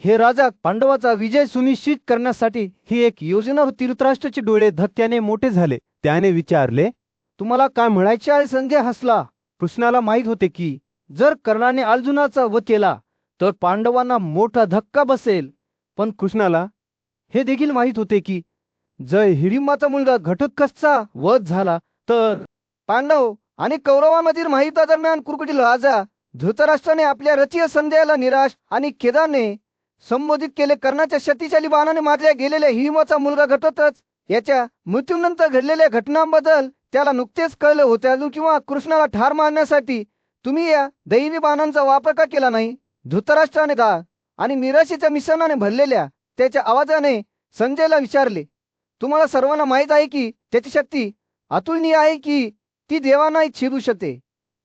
हे राजा, पांडवाचा विजय सुनिश्चित करण्यासाठी ही एक योजना होती. धृतराष्ट्राचे डोळे धक्क्याने मोठे झाले. त्याने विचारले, तुम्हाला काय म्हणायचे आहे. संजय हसला. कृष्णाला माहित होते की जर कर्णाने अर्जुनाचा वध केला तर पांडवांना मोठा धक्का बसेल. पण कृष्णाला हे देखील माहित होते की जर हिडिंबाचा मुलगा घटोत्कचचा वध झाला तर पांडव आणि कौरवांमधील माहितादरम्यान कुरकुटील राजा धृतराष्ट्राने आपल्या रथीय संजयाला निराश आणि खेदाने संबोधित केले. कर्णाच्या शक्तिशाली बाणाने मारल्या गेलेल्या हिडिंबाचा मुलगा घटोत्कच याच्या मृत्यूनंतर घडलेल्या घटनांबद्दल त्याला नुकतेच कळले होते. अजून किंवा कृष्णाला ठार मारण्यासाठी तुम्ही या दैवी बाणांचा वापर का केला नाही. धृतराष्ट्राने दा आणि निराशेच्या मिश्रणाने भरलेल्या त्याच्या आवाजाने संजयला विचारले, तुम्हाला सर्वांना माहित आहे की त्याची शक्ती अतुलनीय आहे की ती देवांनाही छेदू शकते.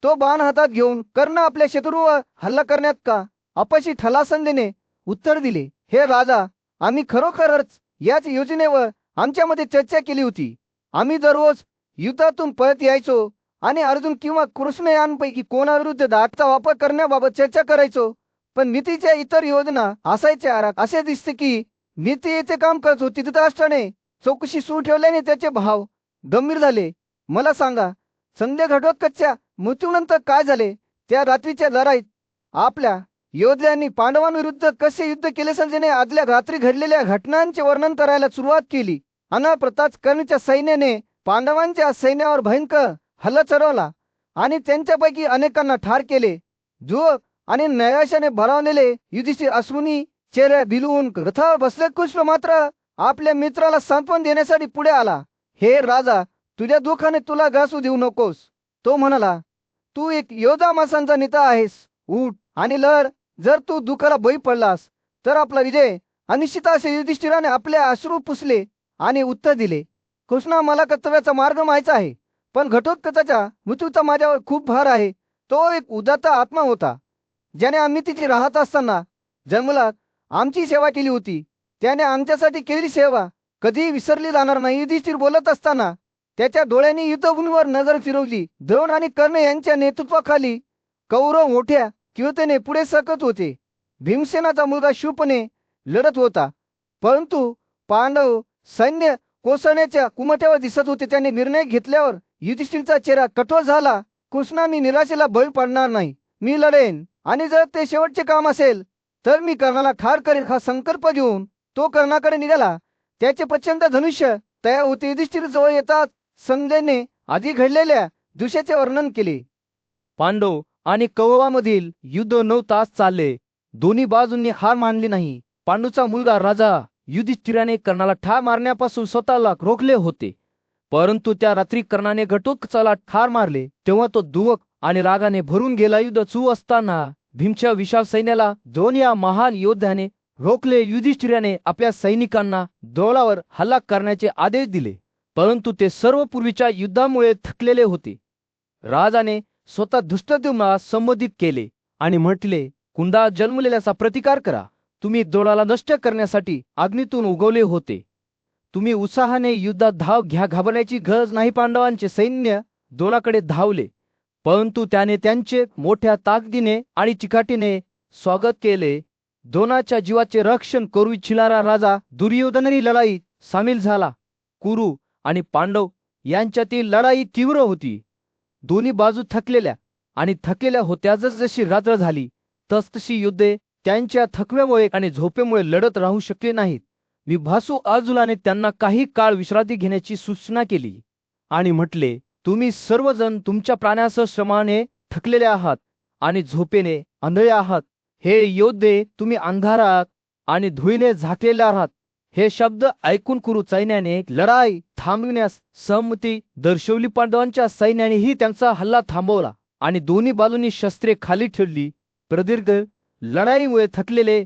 तो बाण हातात घेऊन कर्ण आपल्या शत्रूवर हल्ला करण्यात का अपयशी ठरला. संजयने उत्तर दिले, हे राजा, आम्ही खरोखरच याच योजनेवर आमच्यामध्ये चर्चा केली होती. आम्ही दररोज युद्धातून परत यायचो आणि अर्जुन किंवा कृष्ण यांपैकी कोणाविरुद्ध दाटचा वापर करण्याबाबत चर्चा करायचो. पण नीतीच्या इतर योजना असायच्या. असे दिसते की नीती येथे काम करत होती. धृतराष्ट्राने चौकशी सुरू ठेवल्याने त्याचे भाव गंभीर झाले. मला सांगा, संजय घटोत्कचच्या मृत्यूनंतर काय झाले. त्या रात्रीच्या लढाईत आपल्या योद्ध्यांनी पांडवांविरुद्ध कसे युद्ध केले. संजयने आदल्या रात्री घडलेल्या घटनांचे वर्णन करायला सुरुवात केली. अनाप्रताच कर्णीच्या सैन्याने पांडवांच्या सैन्यावर भयंकर हल्ला चढवला आणि त्यांच्यापैकी अनेकांना ठार केले. जुळ आणि नैराश्याने भरावलेले युधिष्ठिर अश्रुनी चेहऱ्या भिलवून रथावर बसले. कृष्ण मात्र आपल्या मित्राला सांत्वन देण्यासाठी पुढे आला. हे राजा, तुझ्या दुःखाने तुला घासू देऊ नकोस. तो म्हणाला, तू एक योद्धा माणसांचा नेता आहेस. उठ आणि लढ. जर तू दुःखाला बळी पडलास तर आपला विजय अनिश्चित असे. युधिष्ठिराने आपले अश्रू पुसले आणि उत्तर दिले, कृष्णा, मला कर्तव्याचा मार्ग माहित आहे. पण घटोत्कचाच्या मृत्यूचा माझ्यावर खूप भार आहे. तो एक उदात्त आत्मा होता ज्याने आम्ही तिथे राहत असताना जन्मलात आमची सेवा केली होती. त्याने आमच्यासाठी केलेली सेवा कधीही विसरली जाणार नाही. युधिष्ठिर बोलत असताना त्याच्या डोळ्यांनी युद्धभूमीवर नजर फिरवली. द्रोण आणि कर्ण यांच्या नेतृत्वाखाली कौरव मोठ्या किंवतेने पुढे सरकत होते. भीमसेनाचा मुलगा शूपने लढत होता, परंतु पांडव सैन्य कोसळण्याच्या कुमट्यावर दिसत होते. त्याने निर्णय घेतल्यावर युधिष्ठिरचा चेहरा कठोर झाला. कृष्णा, मी निराशेला बळी पडणार नाही. मी लढेन, आणि जर ते शेवटचे काम असेल तर मी कर्णाला ठार करेन. हा संकल्प घेऊन तो कर्णाकडे निघाला. त्याचे प्रचंड धनुष्य तयार होते. युधिष्ठिर जवळ येतात संजयने आधी घडलेल्या दृश्याचे वर्णन केले. पांडव आणि कौरवांमधील युद्ध 9 तास चालले. दोन्ही बाजूंनी हार मानली नाही. पांडूचा मुलगा राजा युधिष्ठिराने कर्णाला ठार मारण्यापासून स्वतःला रोखले होते, परंतु त्या रात्री कर्णाने घटोत्कचाला ठार मारले. तेव्हा तो दुःख आणि रागाने भरून गेला. युद्ध सुरू असताना भीमच्या विशाल सैन्याला द्रोण या महान योद्ध्याने रोखले. युधिष्ठिराने आपल्या सैनिकांना द्रोणावर हल्ला करण्याचे आदेश दिले, परंतु ते सर्व पूर्वीच्या युद्धामुळे थकलेले होते. राजाने स्वतः धृष्टद्युम्नाला संबोधित केले आणि म्हटले, कुंडा जन्मलेल्याचा प्रतिकार करा. तुम्ही द्रोणाला नष्ट करण्यासाठी अग्नीतून उगवले होते. तुम्ही उत्साहाने युद्धात धाव घ्या. घाबरण्याची गरज नाही. पांडवांचे सैन्य द्रोणाकडे धावले, परंतु त्याने त्यांचे मोठ्या ताकदीने आणि चिकाटीने स्वागत केले. द्रोणाच्या जीवाचे रक्षण करू इच्छिणारा राजा दुर्योधनही लढाईत सामील झाला. कुरु आणि पांडव यांच्यातील लढाई तीव्र होती. दोन्ही बाजू थकलेल्या होत्या. जसजशी रात्र झाली तसतशी युद्धे त्यांच्या थकव्यामुळे आणि झोपेमुळे लढत राहू शकले नाहीत. विभासू अर्जुनाने त्यांना काही काळ विश्रांती घेण्याची सूचना केली आणि म्हटले, तुम्ही सर्वजण तुमच्या प्राण्यासह श्रमाने थकलेले आहात आणि झोपेने आंधळे आहात. हे योद्धे, तुम्ही अंधारात आणि धुळीने झाकलेले आहात. हे शब्द ऐकून कुरु सैन्याने लढाई थांबविण्यास सहमती दर्शवली. पांडवांच्या सैन्यानेही त्यांचा हल्ला थांबवला आणि दोन्ही बाजूंनी शस्त्रे खाली ठेवली. प्रदीर्घ लढाईमुळे थकलेले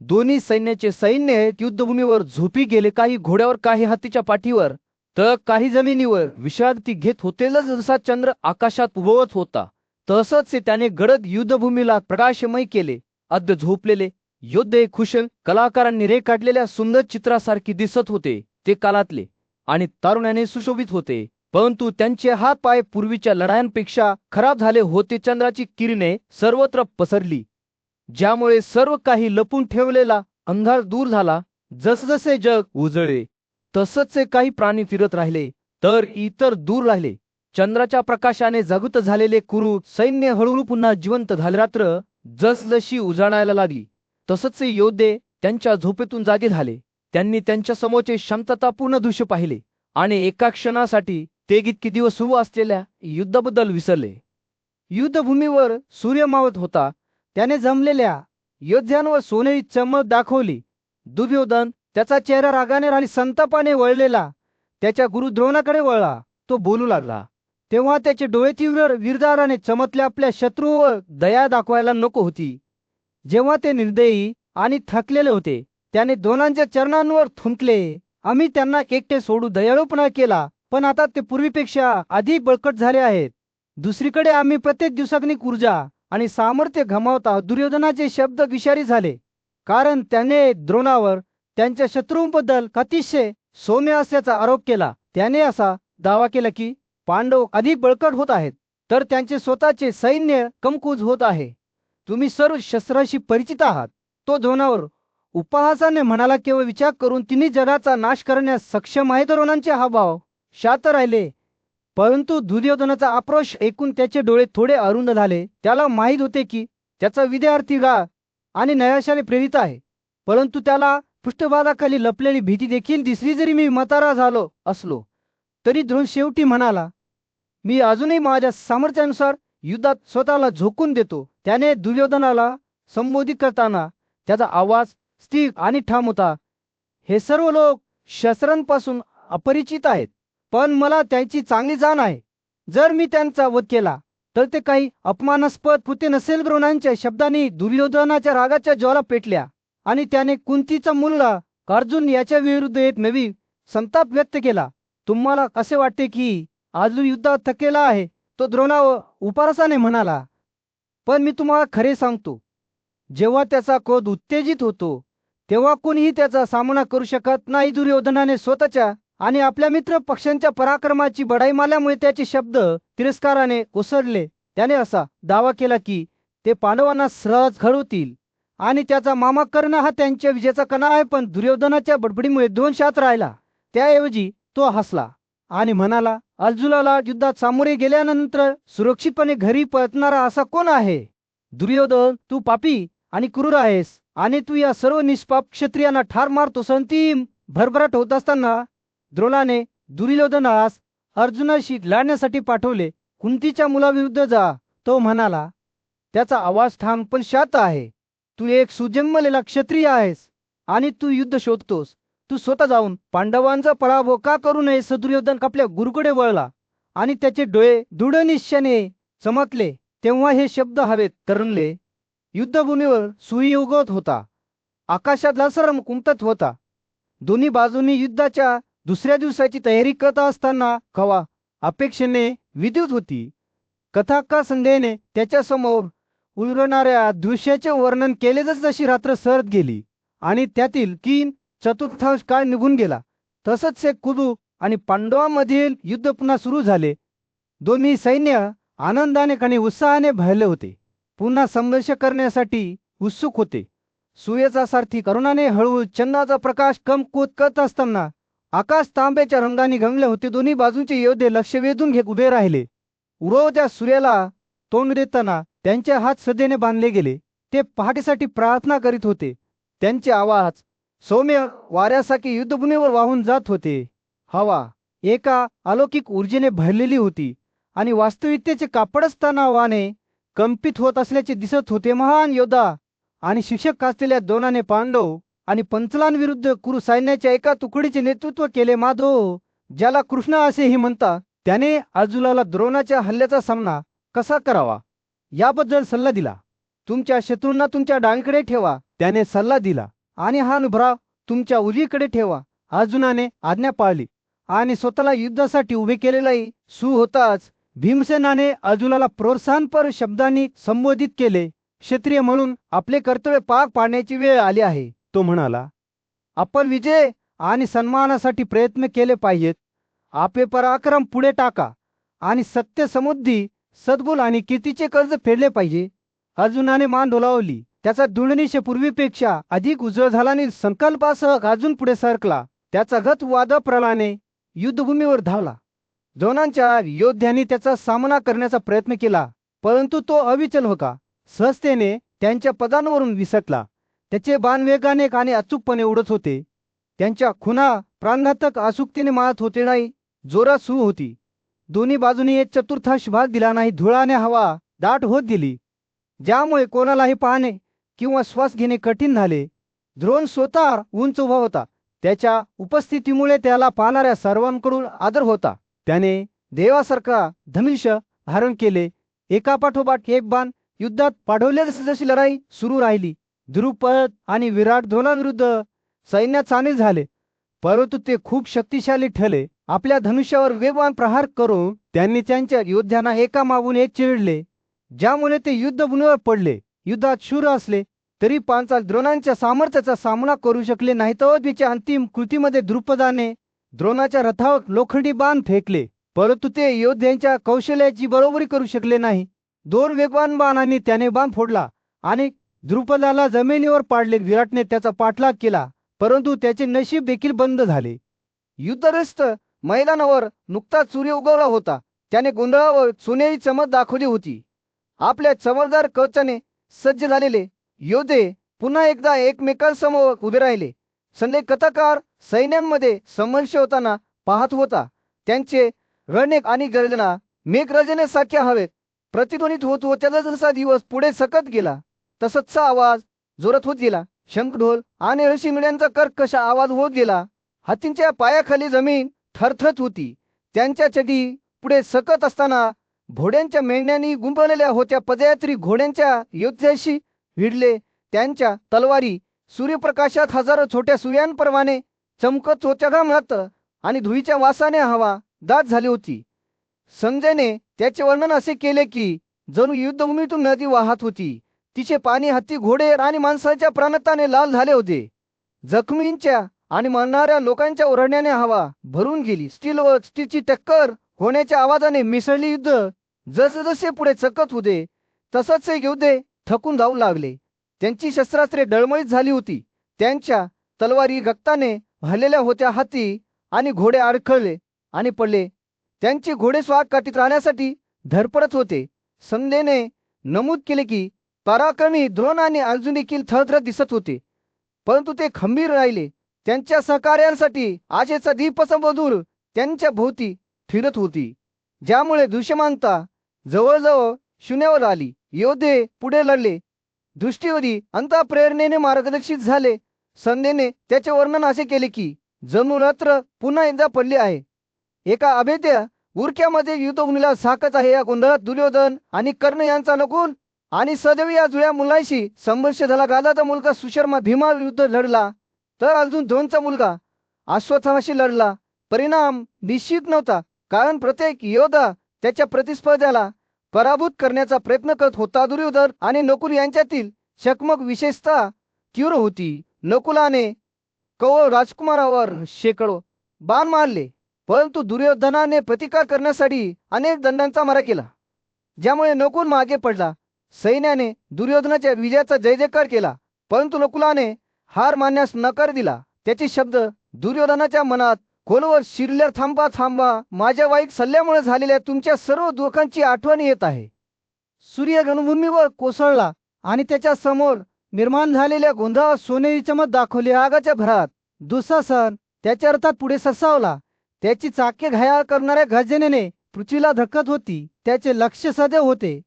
दोन्ही सैन्याचे सैन्य युद्धभूमीवर झोपी गेले. काही घोड्यावर, काही हत्तीच्या पाठीवर, तर काही जमिनीवर विश्रांती घेत होते. जसा चंद्र आकाशात उगवत होता तसंच त्याने गडद युद्धभूमीला प्रकाशमय केले. अर्ध झोपलेले योद्धे कुशल कलाकारांनी रेखाटलेल्या सुंदर चित्रासारखी दिसत होते. ते काळातले आणि तारुण्याने सुशोभित होते, परंतु त्यांचे हात पाय पूर्वीच्या लढायांपेक्षा खराब झाले होते. चंद्राची किरणे सर्वत्र पसरली, ज्यामुळे सर्व काही लपून ठेवलेला अंधार दूर झाला. जसजसे जग उजळले तसचे काही प्राणी फिरत राहिले, तर इतर दूर राहिले. चंद्राच्या प्रकाशाने जागृत झालेले कुरु सैन्य हळूहळू पुन्हा जिवंत झाले. रात्र जसजशी उजाडायला लागली तसचे योद्धे त्यांच्या झोपेतून जागे झाले. त्यांनी त्यांच्या समोरचे शांततापूर्ण दृश्य पाहिले आणि एका क्षणासाठी ते इतके दिवस सुरू असलेल्या युद्धाबद्दल विसरले. युद्धभूमीवर सूर्य मावळत होता. त्याने जमलेल्या योद्ध्यांवर सोनेरी चमक दाखवली. दुर्योधन त्याचा चेहरा रागाने आणि संतापाने वळलेला त्याच्या गुरु द्रोणाकडे वळला. तो बोलू लागला, तेव्हा त्याचे डोळे तीव्र विरदाराने चमकले. आपल्या शत्रूवर दया दाखवायला नको होती. जेव्हा ते निर्दयी आणि थकलेले होते, त्याने द्रोणांच्या चरणांवर थुंकले. आम्ही त्यांना एकटे सोडू दयाळूपणा केला, पण आता ते पूर्वीपेक्षा अधिक बळकट झाले आहेत. दुसरीकडे आम्ही प्रत्येक दिवसाग्निक ऊर्जा आणि सामर्थ्य गमावत आहोत. दुर्योधनाचे शब्द विषारी झाले, कारण त्याने द्रोणावर त्यांच्या शत्रूंबद्दल अतिशय सौम्य असल्याचा आरोप केला. त्याने असा दावा केला की पांडव अधिक बळकट होत आहेत, तर त्यांचे स्वतःचे सैन्य कमकुवत होत आहे. तुम्ही सर्व शस्त्राशी परिचित आहात. तो द्रोणावर उपहासाने म्हणाला, केवळ विचार करून तिन्ही जगाचा नाश करण्यास सक्षम आहे. द्रोणांचे हावभाव शांत राहिले, परंतु दुर्योधनाचा आक्रोश ऐकून त्याचे डोळे थोडे अरुंद झाले. त्याला माहीत होते की त्याचा विद्यार्थी राग आणि नैराश्याने प्रेरित आहे, परंतु त्याला पृष्ठभागाखाली लपलेली भीती देखील दिसली. जरी मी म्हातारा झालो असलो तरी द्रोण शेवटी म्हणाला, मी अजूनही माझ्या सामर्थ्यानुसार युद्धात स्वतःला झोकून देतो. त्याने दुर्योधनाला संबोधित करताना त्याचा आवाज स्थिर आणि ठाम होता. हे सर्व लोक शस्त्रांपासून अपरिचित आहेत, पण मला त्यांची चांगली जाण आहे. जर मी त्यांचा वध केला तर ते काही अपमानास्पद कृत्य नसेल. द्रोणांच्या शब्दांनी दुर्योधनाच्या रागाच्या ज्वाला पेटल्या आणि त्याने कुंतीचा मुलगा अर्जुन याच्या विरुद्ध एक नवी संताप व्यक्त केला. तुम्हाला असे वाटते की अर्जुन युद्धात थकलेला आहे, तो द्रोणावर उपहासाने म्हणाला, पण मी तुम्हाला खरे सांगतो, जेव्हा त्याचा क्रोध उत्तेजित होतो तेव्हा कोणीही त्याचा सामना करू शकत नाही. दुर्योधनाने स्वतःच्या आणि आपल्या मित्र पक्षांच्या पराक्रमाची बढाई मारल्यामुळे त्याचे शब्द तिरस्काराने ओसरले. त्याने असा दावा केला की ते पांडवांना सहज घडवतील आणि त्याचा मामा कर्ण हा त्यांच्या विजयाचा कणा आहे. पण दुर्योधनाच्या बडबडीमुळे दोष हात राहिला. त्याऐवजी तो हसला आणि म्हणाला, अर्जुनाला युद्धात सामोरे गेल्यानंतर सुरक्षितपणे घरी परतणारा असा कोण आहे? दुर्योधन, तू पापी आणि क्रूर आहेस आणि तू या सर्व निष्पाप क्षत्रियांना ठार मारतोस. अंतिम भरभराट होत असताना द्रोणाने दुर्योधनास अर्जुनाशी लढण्यासाठी पाठवले. कुंतीच्या मुलाविरुद्ध जा, तो म्हणाला. त्याचा आवाज ठाम पण शांत आहे. तू एक सुजन्मलेला क्षत्रिय आहेस आणि तू युद्ध शोधतोस. तू स्वतः जाऊन पांडवांचा पराभव का करू नये? दुर्योधन आपल्या गुरुकडे वळला आणि त्याचे डोळे दृढ निश्चयाने चमकले. तेव्हा हे शब्द हवेत तरंगले. युद्धभूमीवर सूर्य उगवत होता. आकाशात लालसर कुंकत होता. दोन्ही बाजूंनी युद्धाच्या दुसऱ्या दिवसाची तयारी करत असताना कवा अपेक्षेने विद्युत होती. कथाकार संध्याने त्याच्यासमोर उलगडणाऱ्या दृश्याचे वर्णन केले. जशी रात्र सरत गेली आणि त्यातील तीन चतुर्थांश काळ निघून गेला, तसंच एक कुदूक आणि पांडवांमधील युद्ध पुन्हा सुरू झाले. दोन्ही सैन्य आनंदाने आणि उत्साहाने भरले होते. पुन्हा संघर्ष करण्यासाठी उत्सुक होते. सूर्याचा सारथी करुणाने हळू चंद्राचा प्रकाश कमकुवत करत असताना आकाश तांब्याच्या रंगाने गंगले होते. दोन्ही बाजूंचे योद्धे लक्ष वेधून घेत उभे राहिले. उगवत्या सूर्याला तोंड देताना त्यांचे हात श्रद्धेने बांधले गेले. ते पहाटेसाठी प्रार्थना करीत होते. त्यांचे आवाज सौम्य वाऱ्यासारखे युद्धभूमीवर वाहून जात होते. हवा एका अलौकिक ऊर्जेने भरलेली होती आणि वास्तविकतेचे कापडच तणावाने कंपित होत असल्याचे दिसत होते. महान योद्धा आणि शिक्षक असलेल्या द्रोणाने पांडव आणि पंचलांविरुद्ध कुरु सैन्याच्या एका तुकडीचे नेतृत्व केले. माधव, ज्याला कृष्ण असेही म्हणतात, त्याने अर्जुनाला द्रोणाच्या हल्ल्याचा सामना कसा करावा याबद्दल सल्ला दिला. तुमच्या शत्रूंना तुमच्या डावीकडे ठेवा, त्याने सल्ला दिला, आणि हा अनुभव तुमच्या उजवीकडे ठेवा. अर्जुनाने आज्ञा पाळली आणि स्वतःला युद्धासाठी उभे केलेलाही सु होताच भीमसेनाने अर्जुनाला प्रोत्साहनपर शब्दांनी संबोधित केले. क्षत्रिय म्हणून आपले कर्तव्य पार पाडण्याची वेळ आली आहे, तो म्हणाला. आपण विजय आणि सन्मानासाठी प्रयत्न केले पाहिजेत. आपले पराक्रम पुढे टाका आणि सत्य, समृद्धी, सद्गुण आणि कीर्तीचे कर्ज फेडले पाहिजे. अर्जुनाने मान डोलावली. त्याचा दृढनिश्चय पूर्वीपेक्षा अधिक उजळ झाला आणि संकल्पासह अर्जुन पुढे सरकला. त्याचा गत वादप्रलाने युद्धभूमीवर धावला. द्रोणांच्या योद्ध्यांनी त्याचा सामना करण्याचा प्रयत्न केला, परंतु तो अविचल होता. सहजतेने त्यांच्या पदांवरून विसटला. त्याचे बाण वेगाने आणि अचूकपणे उडत होते. त्यांच्या खुणा प्राणघातक अचूकतेने मारत होते नाही, जोरात सुरू होती. दोन्ही बाजूनी एक चतुर्थांश भाग दिला नाही. धुळाने हवा दाट होत गेली, ज्यामुळे कोणालाही पाहणे किंवा श्वास घेणे कठीण झाले. द्रोण स्वतः उंच उभा होता. त्याच्या उपस्थितीमुळे त्याला पाहणाऱ्या सर्वांकडून आदर होता. त्याने देवासारखा धनुष्य धारण केले. एकापाठोपाठ एक बाण युद्धात पाठवले. जशी लढाई सुरू राहिली, द्रुपद आणि विराट द्रोणाविरुद्ध सैन्यात सामील झाले, परंतु ते खूप शक्तिशाली ठरले. आपल्या धनुष्यावर वेगवान प्रहार करून त्यांनी त्यांच्या योद्ध्यांना एकामागून एक चिरडले, ज्यामुळे ते युद्धभूमीवर पडले. युद्धात शूर असले तरी पांचाल द्रोणांच्या सामर्थ्याचा सामना करू शकले नाही. तवधीच्या अंतिम कृतीमध्ये द्रुपदाने द्रोणाच्या रथावर लोखंडी बाण फेकले, परंतु ते योद्ध्यांच्या कौशल्याची बरोबरी करू शकले नाही. दोन वेगवान बाणांनी त्याने बाण फोडला आणि द्रुपदाला जमिनीवर पाडले. विराटने त्याचा पाठलाग केला, परंतु त्याचे नशीब देखील बंद झाले. युद्धग्रस्त मैदानावर नुकताच सूर्य उगवला होता. त्याने गोंधळावर सोनेरी चमक दाखवली होती. आपल्या चमकदार कवचाने सज्ज झालेले योद्धे पुन्हा एकदा एकमेकांसमोर उभे राहिले. संदेश कथाकार सैन्यांमध्ये संघर्ष होताना पाहत होता. त्यांचे रणेक आणि गर्जना मेघगर्जनेसारख्या हवेत प्रतिध्वनित होत होत्या. जसा दिवस पुढे सकत गेला तसंच आवाज जोरात होत गेला. शंखढोल आणि ऋषिमुल्यांचा कर्कश आवाज होत गेला. हातींच्या पायाखाली जमीन थरथरत होती. त्यांच्या चढी पुढे सकत असताना घोड्यांच्या मेंढ्यांनी गुंफलेल्या होत्या. पदयात्री घोड्यांच्या योद्ध्याशी भिडले. त्यांच्या तलवारी सूर्यप्रकाशात हजारो छोट्या सूर्यांप्रमाणे चमकत होत्या. घामात आणि धुळीच्या वासाने हवा दाट झाली होती. संजयने त्याचे वर्णन असे केले की जणू युद्धभूमीतून नदी वाहत होती. तिचे पाणी हत्ती, घोडे आणि माणसाच्या प्राणताने लाल झाले होते. जखमींच्या आणि मरणाऱ्या लोकांच्या ओरडण्याने हवा भरून गेली. स्टील व स्टीलची टक्कर होण्याच्या आवाजाने मिसळली युद्ध जसजसे पुढे चकत होते तसंच हे योद्धे थकून जाऊ लागले. त्यांची शस्त्रास्त्रे डळमळीत झाली होती. त्यांच्या तलवारी रक्ताने भरलेल्या होत्या. हाती आणि घोडे अडखळले आणि पडले. त्यांचे घोडे स्वाग काठीत राहण्यासाठी धडपडत होते. संध्येने नमूद केले की पराक्रमी द्रोण आणि अर्जुन देखील थरथरत दिसत होते, परंतु ते खंबीर राहिले. त्यांच्या सहकार्यांसाठी आशेचा दीपसमोर त्यांच्या भोवती फिरत होती, ज्यामुळे दृश्यमानता जवळजवळ शून्यावर आली. योद्धे पुढे लढले, दृष्टीवरी अंतःप्रेरणेने मार्गदर्शित झाले. संध्येने त्याचे वर्णन असे केले की जणू रात्र पुन्हा एकदा पडली आहे. एका अभेद्य उरक्यामध्ये युद्ध होण्याला साकत आहे. या गोंधळात दुर्योधन आणि कर्ण यांचा नकुल आणि सहदेव या जुळ्या मुलांशी संघर्ष झाला. गाधाचा मुलगा सुशर्मा भीमा विरुद्ध लढला, तर अर्जुन द्रोणचा मुलगा अश्वत्थामाशी लढला. परिणाम निश्चित नव्हता, कारण प्रत्येक योद्धा त्याच्या प्रतिस्पर्ध्याला पराभूत करण्याचा प्रयत्न करत होता. दुर्योधन आणि नकुल यांच्यातील चकमक विशेषतः तीव्र होती. नकुलाने कौरव राजकुमारावर शेकडो बाण मारले, परंतु दुर्योधनाने प्रतिकार करण्यासाठी अनेक दंडांचा मारा केला, ज्यामुळे नकुल मागे पडला. सैन्याने दुर्योधनाच्या विजयाचा जय जयकार केला, परंतु नकुलाने हार मानण्यास नकार दिला. त्याचे शब्द दुर्योधनाच्या मनात खोलवर शिरल्या. थांबा थांबा, माझ्या वाईट सल्ल्यामुळे झालेल्या तुमच्या सर्व दुःखांची आठवण येत आहे. सूर्य रणभूमीवर कोसळला आणि त्याच्या समोर निर्माण झालेल्या गोंधळात सोनेरी चमक दाखवली. आगाच्या भरात दुःशासन त्याच्या रथात पुढे सरसावला. त्याची चाके घायाळ करणाऱ्या गर्जनेने पृथ्वीला धक्कत होती. त्याचे लक्ष सदैव होते.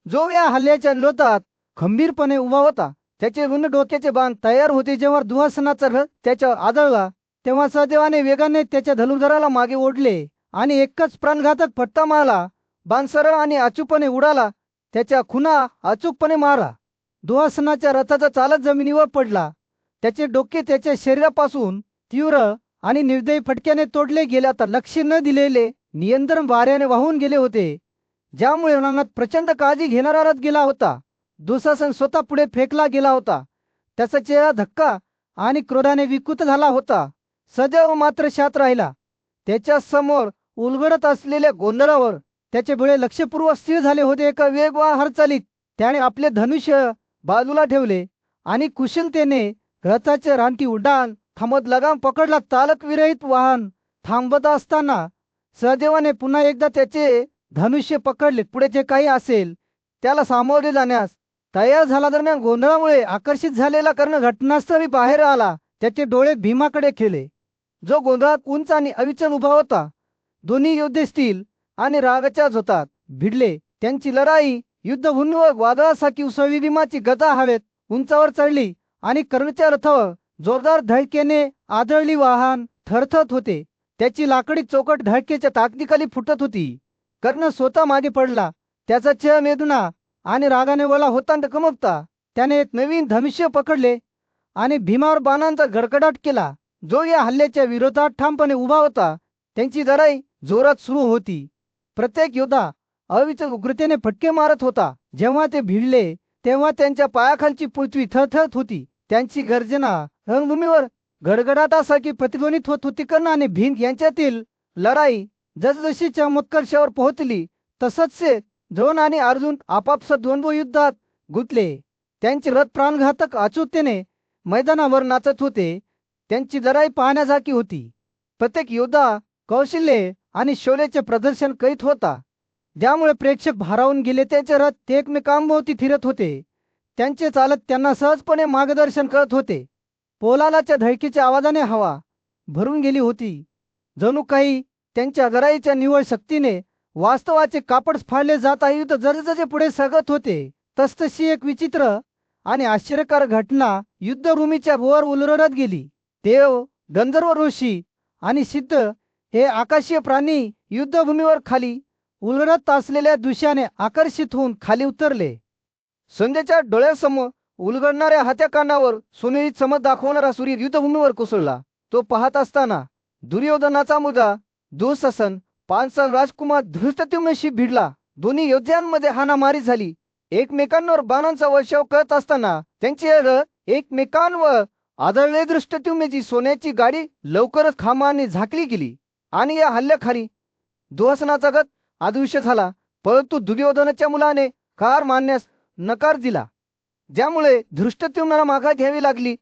जो या हल्ल्याच्या विरोधात खंबीरपणे उभा होता. त्याचे रुंद डोक्याचे बाण तयार होते. जेव्हा दुःशासनाचा रथ त्याच्या आदळला, तेव्हा सहदेवाने वेगाने त्याच्या धनुर्धराला मागे ओढले आणि एकच प्राणघातक फटका मारला. बाण सरळ आणि अचूकपणे उडाला. त्याच्या खुणा अचूकपणे मारला. दुःशासनाच्या रथाचा चालक जमिनीवर पडला. त्याचे डोके त्याच्या शरीरापासून तीव्र आणि निर्दयी फटक्याने तोडले गेले. आता लक्ष न दिलेले नियंत्रण वाऱ्याने वाहून गेले होते, ज्यामुळे रणात प्रचंड काळजी घेणारा रथ गेला होता. दुःशासन स्वतः पुढे फेकला गेला होता. त्याचा चेहरा धक्का आणि क्रोधाने विकृत झाला होता. सदैव मात्र शांत राहिला. त्याच्या समोर उलगडत असलेल्या गोंधळावर त्याचे डोळे लक्षपूर्वक स्थिर झाले होते. एका वेगवान हालचालीत त्याने आपले धनुष्य बाजूला ठेवले आणि कुशलतेने रथाचे रानटी उड्डाण थांबत लगाम पकडला. चालक विरहित वाहन थांबत असताना सहदेवाने पुन्हा एकदा त्याचे धनुष्य पकडले. पुढे जे काही असेल त्याला सामोरे जाण्यास तयार झाला. दरम्यान गोंधळामुळे आकर्षित झालेला कर्ण घटनास्थळी बाहेर आला. त्याचे डोळे भीमाकडे खेळले, जो गोंधळात उंच आणि अविचल उभा होता. दोन्ही योद्धे स्टील आणि रागाच्या झोतात भिडले. त्यांची लढाई युद्धभूमीवर वादळासारखी उसळली. भीमाची गदा हवेत उंचावर चढली आणि कर्णच्या रथावर जोरदार धडकेने आदळली. वाहन थरथरत होते. त्याची लाकडी चौकट धडकेच्या ताकदीखाली फुटत होती. कर्ण स्वतः मागे पडला. त्याचा चेहरा वेदना आणि रागाने वळला होता. कमकता त्याने एक नवीन धनुष्य पकडले आणि भीमावर बाणांचा गडगडाट केला. जो या हल्ल्याच्या विरोधात ठामपणे उभा होता. त्यांची लढाई जोरात सुरू होती. प्रत्येक योद्धा अविचल उग्रतेने फटके मारत होता. जेव्हा ते भिडले तेव्हा त्यांच्या पायाखालची पृथ्वी थरथरत होती. त्यांची गर्जना रणभूमीवर गडगडाटासारखी प्रतिध्वनित होत होती. कर्ण आणि भीम यांच्यातील लढाई जसजशी चमत्कर्षावर पोहोचली तसच द्रोण आणि अर्जुन आपापसात द्वंद्व युद्धात गुंतले. त्यांचे रथ प्राणघातक अचूकतेने मैदानावर नाचत होते. त्यांची लढाई पाहण्यासारखी होती. प्रत्येक योद्धा कौशल्य आणि शौर्याचे प्रदर्शन करीत होता, ज्यामुळे प्रेक्षक भारावून गेले. त्यांचे रथ ते एकमेकांभोवती फिरत होते. त्यांचे चालक त्यांना सहजपणे मार्गदर्शन करत होते. पोलादाच्या धडकीच्या आवाजाने हवा भरून गेली होती. जणू काही त्यांच्या लढाईच्या निव्वळ शक्तीने वास्तवाचे कापड फाडले जात आहे. युद्ध जसजसे पुढे सरकत होते तसतशी एक विचित्र आणि आश्चर्यकारक घटना युद्धभूमीच्या वर उलगडत गेली. देव, गंधर्व, ऋषी आणि सिद्ध हे आकाशीय प्राणी युद्धभूमीवर खाली उलगडत असलेल्या दृश्याने आकर्षित होऊन खाली उतरले. संध्याच्या डोळ्यासमोर उलगडणाऱ्या हात्याकांडावर सोनेरी चमक दाखवणारा सूर्य युद्धभूमीवर कोसळला. तो पाहत असताना दुर्योधनाचा मुलगा दुःशासन पांचाल राजकुमार धृष्टद्युम्नशी भिडला. दोन्ही योद्ध्यांमध्ये हाणामारी झाली. एकमेकांवर बाणांचा वर्षाव करत असताना त्यांचे रथ एकमेकांवर आदळले दृष्टद्युम्नाची सोन्याची गाडी लवकरच खांबाने झाकली गेली आणि या हल्ल्याखाली दुःसनाचा गत अदृश्य झाला. परंतु दुर्योधनाच्या मुलाने कार मानण्यास नकार दिला, ज्यामुळे धृष्टद्युम्नाला माघार घ्यावी लागली.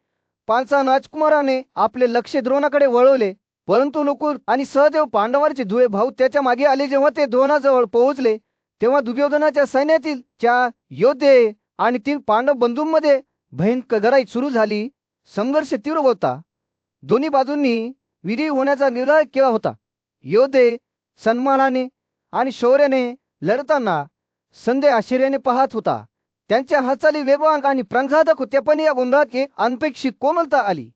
पांचाल राजकुमाराने आपले लक्ष द्रोणाकडे वळवले, परंतु नकुल आणि सहदेव पांडवांचे जुळे भाऊ त्याच्या मागे आले. जेव्हा ते द्रोणाजवळ पोहोचले तेव्हा दुर्योधनाच्या सैन्यातील 4 योद्धे आणि 3 पांडव बंधूंमध्ये भयंकर लढाई सुरू झाली. संघर्ष तीव्र होता. दोन्ही बाजूंनी विजयी होण्याचा निर्धार केला होता. योद्धे सन्मानाने आणि शौर्याने लढताना संजय आश्चर्याने पाहत होता. त्यांच्या हालचाली वेगवान आणि प्राणघातक होत्या, पण या गोंधळात एक अनपेक्षित कोमलता आली.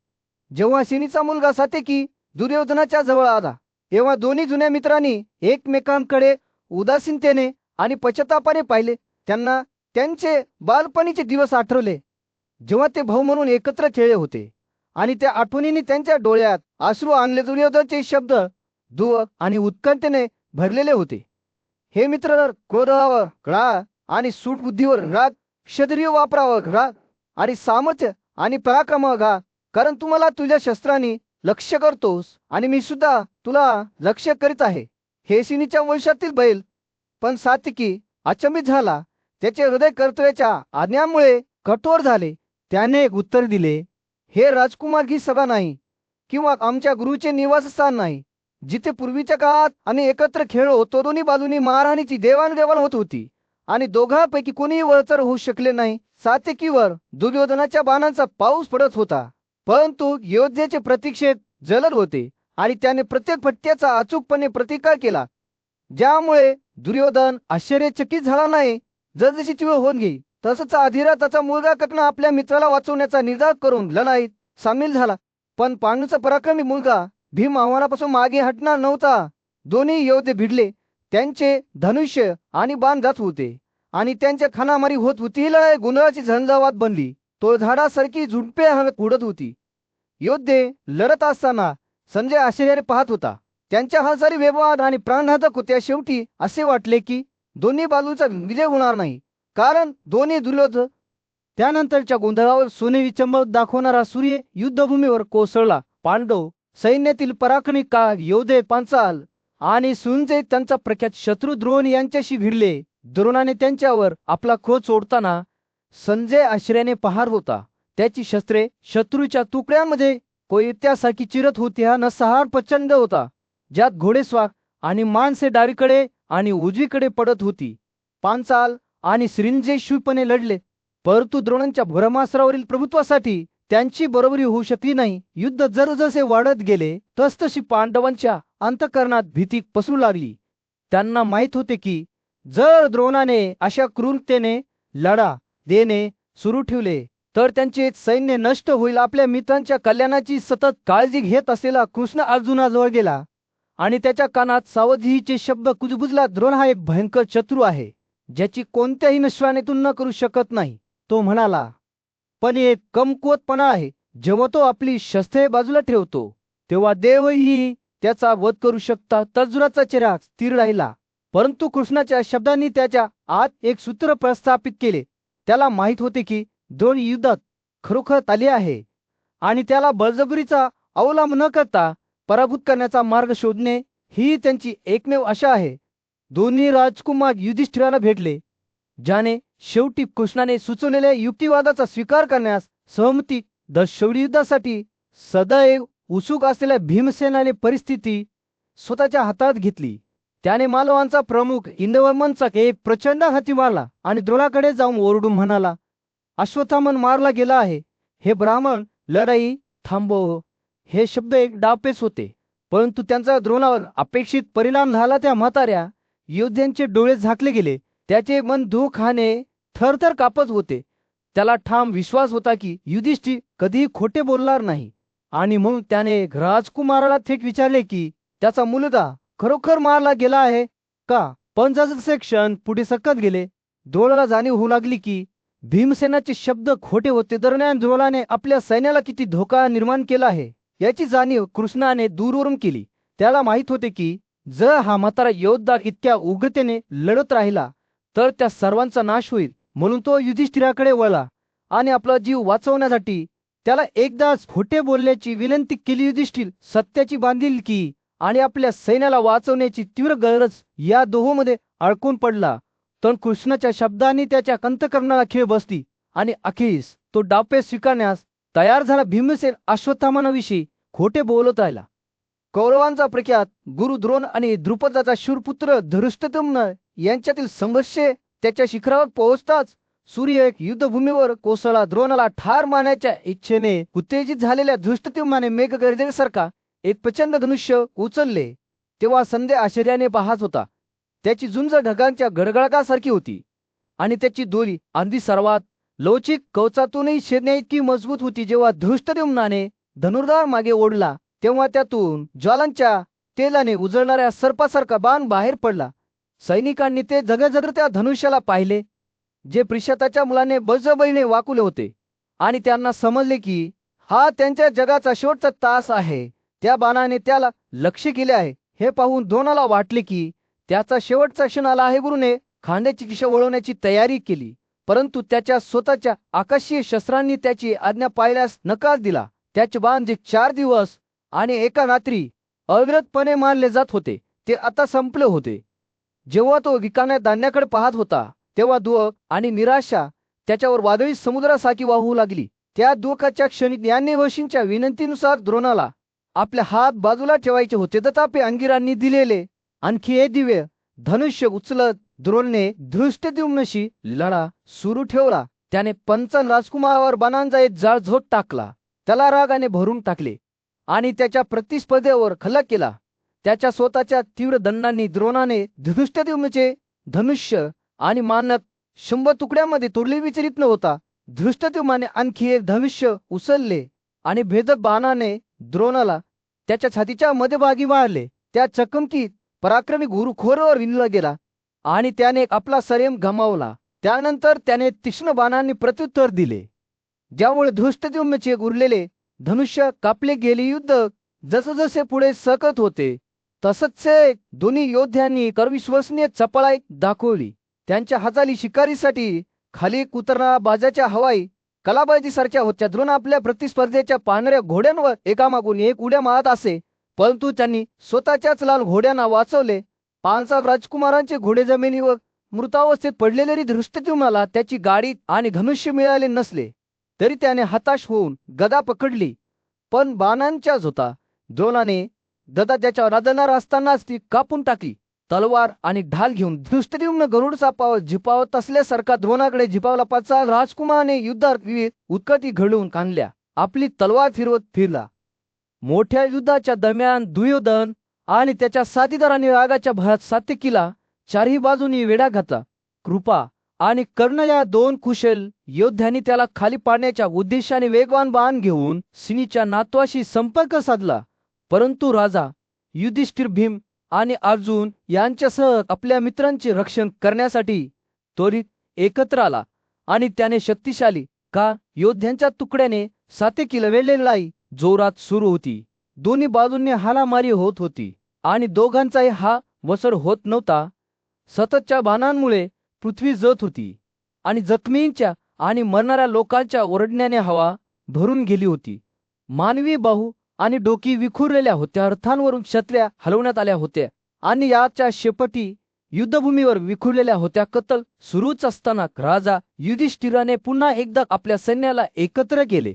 जेव्हा शिनीचा मुलगा सात्यकी दुर्योधनाच्या जवळ आला तेव्हा दोन्ही जुन्या मित्रांनी एकमेकांकडे उदासीनतेने आणि पश्चातापाने पाहिले. त्यांना त्यांचे बालपणीचे दिवस आठवले, जेव्हा ते भाऊ म्हणून एकत्र खेळले होते, आणि त्या आठवणींनी त्यांच्या डोळ्यात अश्रू आणले. दुर्योधनाचे शब्द दुःख आणि उत्कंठेने भरलेले होते. हे मित्र, क्रोधावर राग आणि सूटबुद्धीवर राग, क्षत्रिय वापरावर राग आणि सामर्थ्य आणि पराक्रमावर राग, कारण तू मला तुझ्या शस्त्रांनी लक्ष्य करतोस आणि मी सुद्धा तुला लक्ष्य करीत आहे. हे शिनीच्या वंशातील बैल. पण सात्यकी अचंबित झाला. त्याचे हृदय कर्तव्याच्या आज्ञामुळे कठोर झाले. त्याने एक उत्तर दिले, हे राजकुमार, ही सभा नाही किंवा आमच्या गुरुचे निवासस्थान नाही, जिथे पूर्वीच्या काळात आम्ही एकत्र खेळलो होतो. दोन्ही बाजूनी महाराणीची देवाणघेवाण होत होती आणि दोघांपैकी कोणीही वरचढ होऊ शकले नाही. सात्यकीवर दुर्योधनाच्या बाणांचा पाऊस पडत होता, परंतु योद्धेचे प्रतीक्षेत जलद होते आणि त्याने प्रत्येक फटक्याचा अचूकपणे प्रतिकार केला, ज्यामुळे दुर्योधन आश्चर्यचकित झाला नाही. जसजशी ती वेळ होत गेली तसंच अधिरथाचा मुलगा कर्ण आपल्या मित्राला वाचवण्याचा निर्धार करून लढाईत सामील झाला. पण पांडूचा पराक्रमी मुलगा भीम आव्हानापासून मागे हटणार नव्हता. दोन्ही योद्धे भिडले. त्यांचे धनुष्य आणि बाण जात होते आणि त्यांच्या खानामारी होत होती. ही लढाई गोंधळाची झंझावात बनली. तो झाडासारखी झुडपे हवेत उडत होती. योद्धे लढत असताना संजय आश्चर्याने पाहत होता. त्यांच्या हालचाली वेगवान आणि प्राणघातक होत्या. शेवटी असे वाटले की दोन्ही बाजूचा विजय होणार नाही, कारण दोन्ही दुर्योधन. त्यानंतरच्या गोंधळावर सोनेरी चमक दाखवणारा सूर्य युद्धभूमीवर कोसळला. पांडव सैन्यातील पराक्रमी योद्धे पांचाल आणि संजय त्यांचा प्रख्यात शत्रू द्रोण यांच्याशी भिडले. द्रोणाने त्यांच्यावर आपला क्रोध सोडताना संजय आश्चर्याने पाहत होता. त्याची शस्त्रे शत्रूच्या तुकड्यांमध्ये कोयत्यासारखी चिरत होती. हा नरसंहार प्रचंड होता, ज्यात घोडेस्वार आणि माणसे डावीकडे आणि उजवीकडे पडत होती. पांचाल आणि संजय शूरपणे लढले, परंतु द्रोणांच्या ब्रह्मास्त्रावरील प्रभुत्वासाठी त्यांची बरोबरी होऊ शकली नाही. युद्ध जसजसे वाढत गेले तसतशी पांडवांच्या अंतःकरणात भीती पसरू लागली. त्यांना माहित होते की जर द्रोणाने अशा क्रूरतेने लढा देणे सुरू ठेवले तर त्यांचे सैन्य नष्ट होईल. आपल्या मित्रांच्या कल्याणाची सतत काळजी घेत असलेला कृष्ण अर्जुनाजवळ गेला आणि त्याच्या कानात सावधीचे शब्द कुजबुजला. द्रोण हा एक भयंकर शत्रू आहे, ज्याची कोणत्याही नश्वाने तुलना करू शकत नाही. तो म्हणाला, पण एक कमकुवतपणा आहे. जेव्हा तो आपली शस्त्रे बाजूला ठेवतो तेव्हा देवही त्याचा वध करू शकतात. अर्जुनाचा चेहरा स्थिर राहिला, परंतु कृष्णाच्या शब्दांनी त्याच्या आत एक सूत्र प्रस्थापित केले. त्याला माहित होते की द्रोण युद्धात खरोखर आले आहे आणि त्याला बळजबरीचा अवलंब न करता पराभूत करण्याचा मार्ग शोधणे ही त्यांची एकमेव आशा आहे. दोन्ही राजकुमार युधिष्ठिराला भेटले, ज्याने शेवटी कृष्णाने सुचवलेल्या युक्तिवादाचा स्वीकार करण्यास सहमती दर्शवली. युद्धासाठी सदैव उत्सुक असलेल्या भीमसेनाने परिस्थिती स्वतःच्या हातात घेतली. त्याने मालवांचा प्रमुख इंद्रवर्मनचा एक प्रचंड हाती मारला आणि द्रोणाकडे जाऊन ओरडून म्हणाला, अश्वत्थामन मारला गेला आहे. हे ब्राह्मण, लढाई थांबव. हे शब्द एक डावपेच होते, परंतु त्यांचा द्रोणावर अपेक्षित परिणाम झाला. त्या म्हाताऱ्या योद्ध्यांचे डोळे झाकले गेले. त्याचे मन दुःखाने थरथर कापत होते. त्याला ठाम विश्वास होता की युधिष्ठिर कधीही खोटे बोलणार नाही, आणि म्हणून त्याने राजकुमाराला थेट विचारले की त्याचा मुलगा खरोखर मारला गेला आहे का. पण जसजसे क्षण पुढे सरकत गेले, द्रोणाला जाणीव होऊ लागली की भीमसेनाचे शब्द खोटे होते. दरम्यान द्रोणाने आपल्या सैन्याला किती धोका निर्माण केला आहे याची जाणीव कृष्णाने दूरवरून केली. त्याला माहित होते की जर हा म्हातारा योद्धा इतक्या उग्रतेने लढत राहिला तर त्या सर्वांचा नाश होईल. म्हणून तो युधिष्ठिराकडे वळला आणि आपला जीव वाचवण्यासाठी त्याला एकदाच खोटे बोलण्याची विनंती केली. युधिष्ठिर सत्याची बांधिलकी आणि आपल्या सैन्याला वाचवण्याची तीव्र गरज या दोहोंमध्ये अडकून पडला. पण कृष्णाच्या शब्दांनी त्याच्या अंतःकरणाला खीळ बसली आणि अखेरीस तो डापे स्वीकारण्यास तयार झाला. भीमसेन अश्वत्थामाविषयी खोटे बोलत राहिला. कौरवांचा प्रख्यात गुरु द्रोण आणि द्रुपदाचा शूरपुत्र धृष्टद्युम्न यांच्यातील संघर्ष त्याच्या शिखरावर पोहोचताच सूर्य एक युद्धभूमीवर कोसळला. द्रोणाला ठार मारण्याच्या इच्छेने उत्तेजित झालेल्या धृष्टद्युम्नाने मेघगर्जनेसारखा एक प्रचंड धनुष्य उचलले. तेव्हा संध्या आश्चर्याने पाहत होता. त्याची झुंज ढगांच्या गडगडाटासारखी होती आणि त्याची दोरी अगदी सर्वात लवचिक कवचातूनही छेदण्याइतकी मजबूत होती. जेव्हा धृष्टद्युम्नाने धनुर्धार मागे ओढला तेव्हा त्यातून ज्वालांच्या तेलाने उजळणाऱ्या सर्पासारखा बाण बाहेर पडला. सैनिकांनी ते जगजग त्या धनुष्याला पाहिले जे प्रिशताच्या मुलाने बळजबरीने वाकवले होते आणि त्यांना समजले की हा त्यांच्या जगाचा शेवटचा तास आहे. त्या बाणाने त्याला लक्ष्य केले आहे. हे पाहून द्रोणाला वाटले की त्याचा शेवटचा क्षण आला आहे. गुरुने खांद्याची दिशा वळवण्याची तयारी केली, परंतु त्याच्या स्वतःच्या आकाशीय शस्त्रांनी त्याची आज्ञा पाळण्यास नकार दिला. त्याचे बाण जे 4 दिवस आणि एका रात्री अविरतपणे मारले जात होते ते आता संपले होते. जेव्हा तो विकाण्या धान्याकडे पाहत होता तेव्हा दुःख आणि निराशा त्याच्यावर वादळी समुद्रासारखी वाहू लागली. त्या दुःखाच्या क्षणी ज्ञानेवशींच्या विनंतीनुसार द्रोणाला आपले हात बाजूला ठेवायचे होते. तथापि अंगिरांनी दिलेले आणखी एक दिव्य धनुष्य उचलत द्रोणने धृष्टद्युम्नशी लढा सुरू ठेवला. त्याने पंचान राजकुमारावर बाणांचा एक जाळझोत टाकला, त्याला रागाने भरून टाकले आणि त्याच्या प्रतिस्पर्धेवर खल्ला केला. त्याच्या स्वतःच्या तीव्र दंडांनी द्रोणाने धृष्टद्युम्नचे धनुष्य आणि मानक 100 तुकड्यांमध्ये तोडले. विचलित न होता धृष्टद्युम्नाने आणखी एक धनुष्य उचलले आणि भेदक बाणाने द्रोणाला त्याच्या छातीच्या मध्यभागी मारले. त्या चकमकीत पराक्रमी गुरु खोरवर विणला गेला आणि त्याने आपला संयम गमावला. त्यानंतर त्याने तीक्ष्ण बाणांनी प्रत्युत्तर दिले, ज्यामुळे धृष्टद्युम्नचे उरलेले धनुष्य कापले गेले. युद्ध जसजसे पुढे सरकत होते तसच दोन्ही योद्ध्यांनी करविश्वसनीय चपळाई दाखवली. त्यांच्या हाताली शिकारीसाठी खाली उतरणाऱ्या बाजाच्या हवाई कलाबाजीसारख्या होत्या. द्रोण आपल्या प्रतिस्पर्धेच्या पांढऱ्या घोड्यांवर एकामागून एक उड्या मारत असे, परंतु त्यांनी स्वतःच्याच लाल घोड्यांना वाचवले. 5 राजकुमारांचे घोडे जमिनीवर मृतावस्थेत पडलेले धृष्टद्युम्नाला त्याची गाडी आणि धनुष्य मिळाले नसले तरी त्याने हताश होऊन गदा पकडली, पण बाणांच्या झोता द्रोणाने गदा त्याच्यावर आदळणार असतानाच ती कापून टाकली. तलवार आणि ढाल घेऊन धृष्टद्युम्न गरुड सापावर झिपावत असल्यासारखा द्रोणाकडे झिपावला. 5 राजकुमाराने युद्धात विविध उत्कटी घडवून काढल्या. आपली तलवार फिरवत फिरला. मोठ्या युद्धाच्या दरम्यान दुर्योधन आणि त्याच्या साथीदारांनी रागाच्या भरात सात्यकीला चारही बाजूनी वेढा घातला. कृपा आणि कर्ण या 2 कुशल योद्ध्यांनी त्याला खाली पाडण्याच्या उद्देशाने वेगवान बाण घेऊन सिनीच्या नातवाशी संपर्क साधला, परंतु राजा युधिष्ठिर, भीम आणि अर्जुन यांच्यासह आपल्या मित्रांचे रक्षण करण्यासाठी त्वरित एकत्र आला आणि त्याने शक्तिशाली का योद्ध्यांच्या तुकड्याने सात्यकीला वेढलेली लढाई जोरात सुरू होती. दोन्ही बाजूंनी हाणामारी होत होती आणि दोघांचाही हा वसर होत नव्हता. सततच्या बाणांमुळे पृथ्वी जळत होती आणि जखमींच्या आणि मरणाऱ्या लोकांच्या ओरडण्याने हवा भरून गेली होती. मानवी बाहू आणि डोकी विखुरलेल्या होत्या. रथांवरून छत्र्या हलवण्यात आल्या होत्या आणि याच्या शेपटी युद्धभूमीवर विखुरलेल्या होत्या. कत्तल सुरूच असताना राजा युधिष्ठिराने पुन्हा एकदा आपल्या सैन्याला एकत्र केले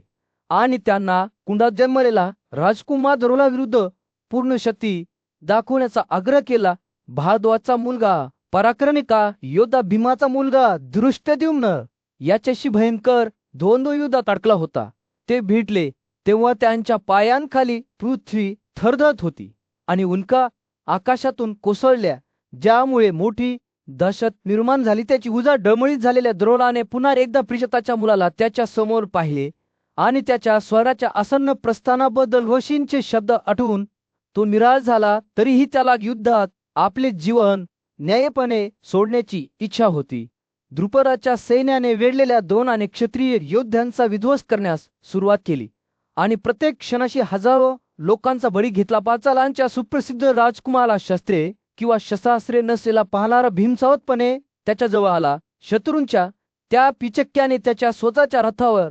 आणि त्यांना कुंडात जन्मलेला राजकुमार द्रोणाविरुद्ध पूर्ण शक्ती दाखवण्याचा आग्रह केला. भारद्वाजचा मुलगा, पराक्रमी का योद्धा भीमाचा मुलगा धृष्टद्युम्न याच्याशी भयंकर द्वंद्व युद्धात अडकला होता. ते भिडले तेव्हा त्यांच्या पायांखाली पृथ्वी थरथरत होती आणि उल्का आकाशातून कोसळल्या, ज्यामुळे मोठी दहशत निर्माण झाली. त्याची उजाड डळमळीत झालेल्या द्रोणाने पुन्हा एकदा प्रिशताच्या मुलाला त्याच्या समोर पाहिले आणि त्याच्या स्वराच्या आसन्न प्रस्थानाबद्दल वशींचे शब्द आठवून तो निराश झाला. तरीही त्याला युद्धात आपले जीवन न्याय्यपणे सोडण्याची इच्छा होती. द्रुपदाच्या सैन्याने वेढलेल्या द्रोणाने क्षत्रिय योद्ध्यांचा विध्वंस करण्यास सुरुवात केली आणि प्रत्येक क्षणाशी हजारो लोकांचा बळी घेतला. पांचालांच्या सुप्रसिद्ध राजकुमाराला शस्त्रे किंवा शस्त्रास्त्रे नसलेला पाहणारा भीम सावधपणे त्याच्या जवळ आला. शत्रूंच्या त्या पिचक्याने त्याच्या स्वतःच्या रथावर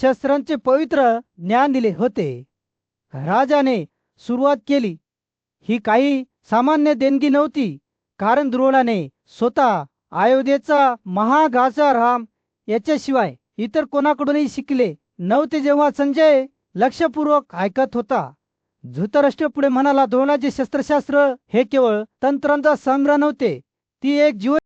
शस्त्रांचे पवित्र ज्ञान दिले होते. राजाने सुरुवात केली. ही काही सामान्य देणगी नव्हती, कारण द्रोणाने स्वतः अयोध्येचा महागाचा राम याच्याशिवाय इतर कोणाकडूनही शिकले नव्हते. जेव्हा संजय लक्षपूर्वक ऐकत होता, धृतराष्ट्र पुढे म्हणाला, द्रोणाचे शस्त्रशास्त्र हे केवळ तंत्रांचा संग्रह नव्हते, ती एक जीवन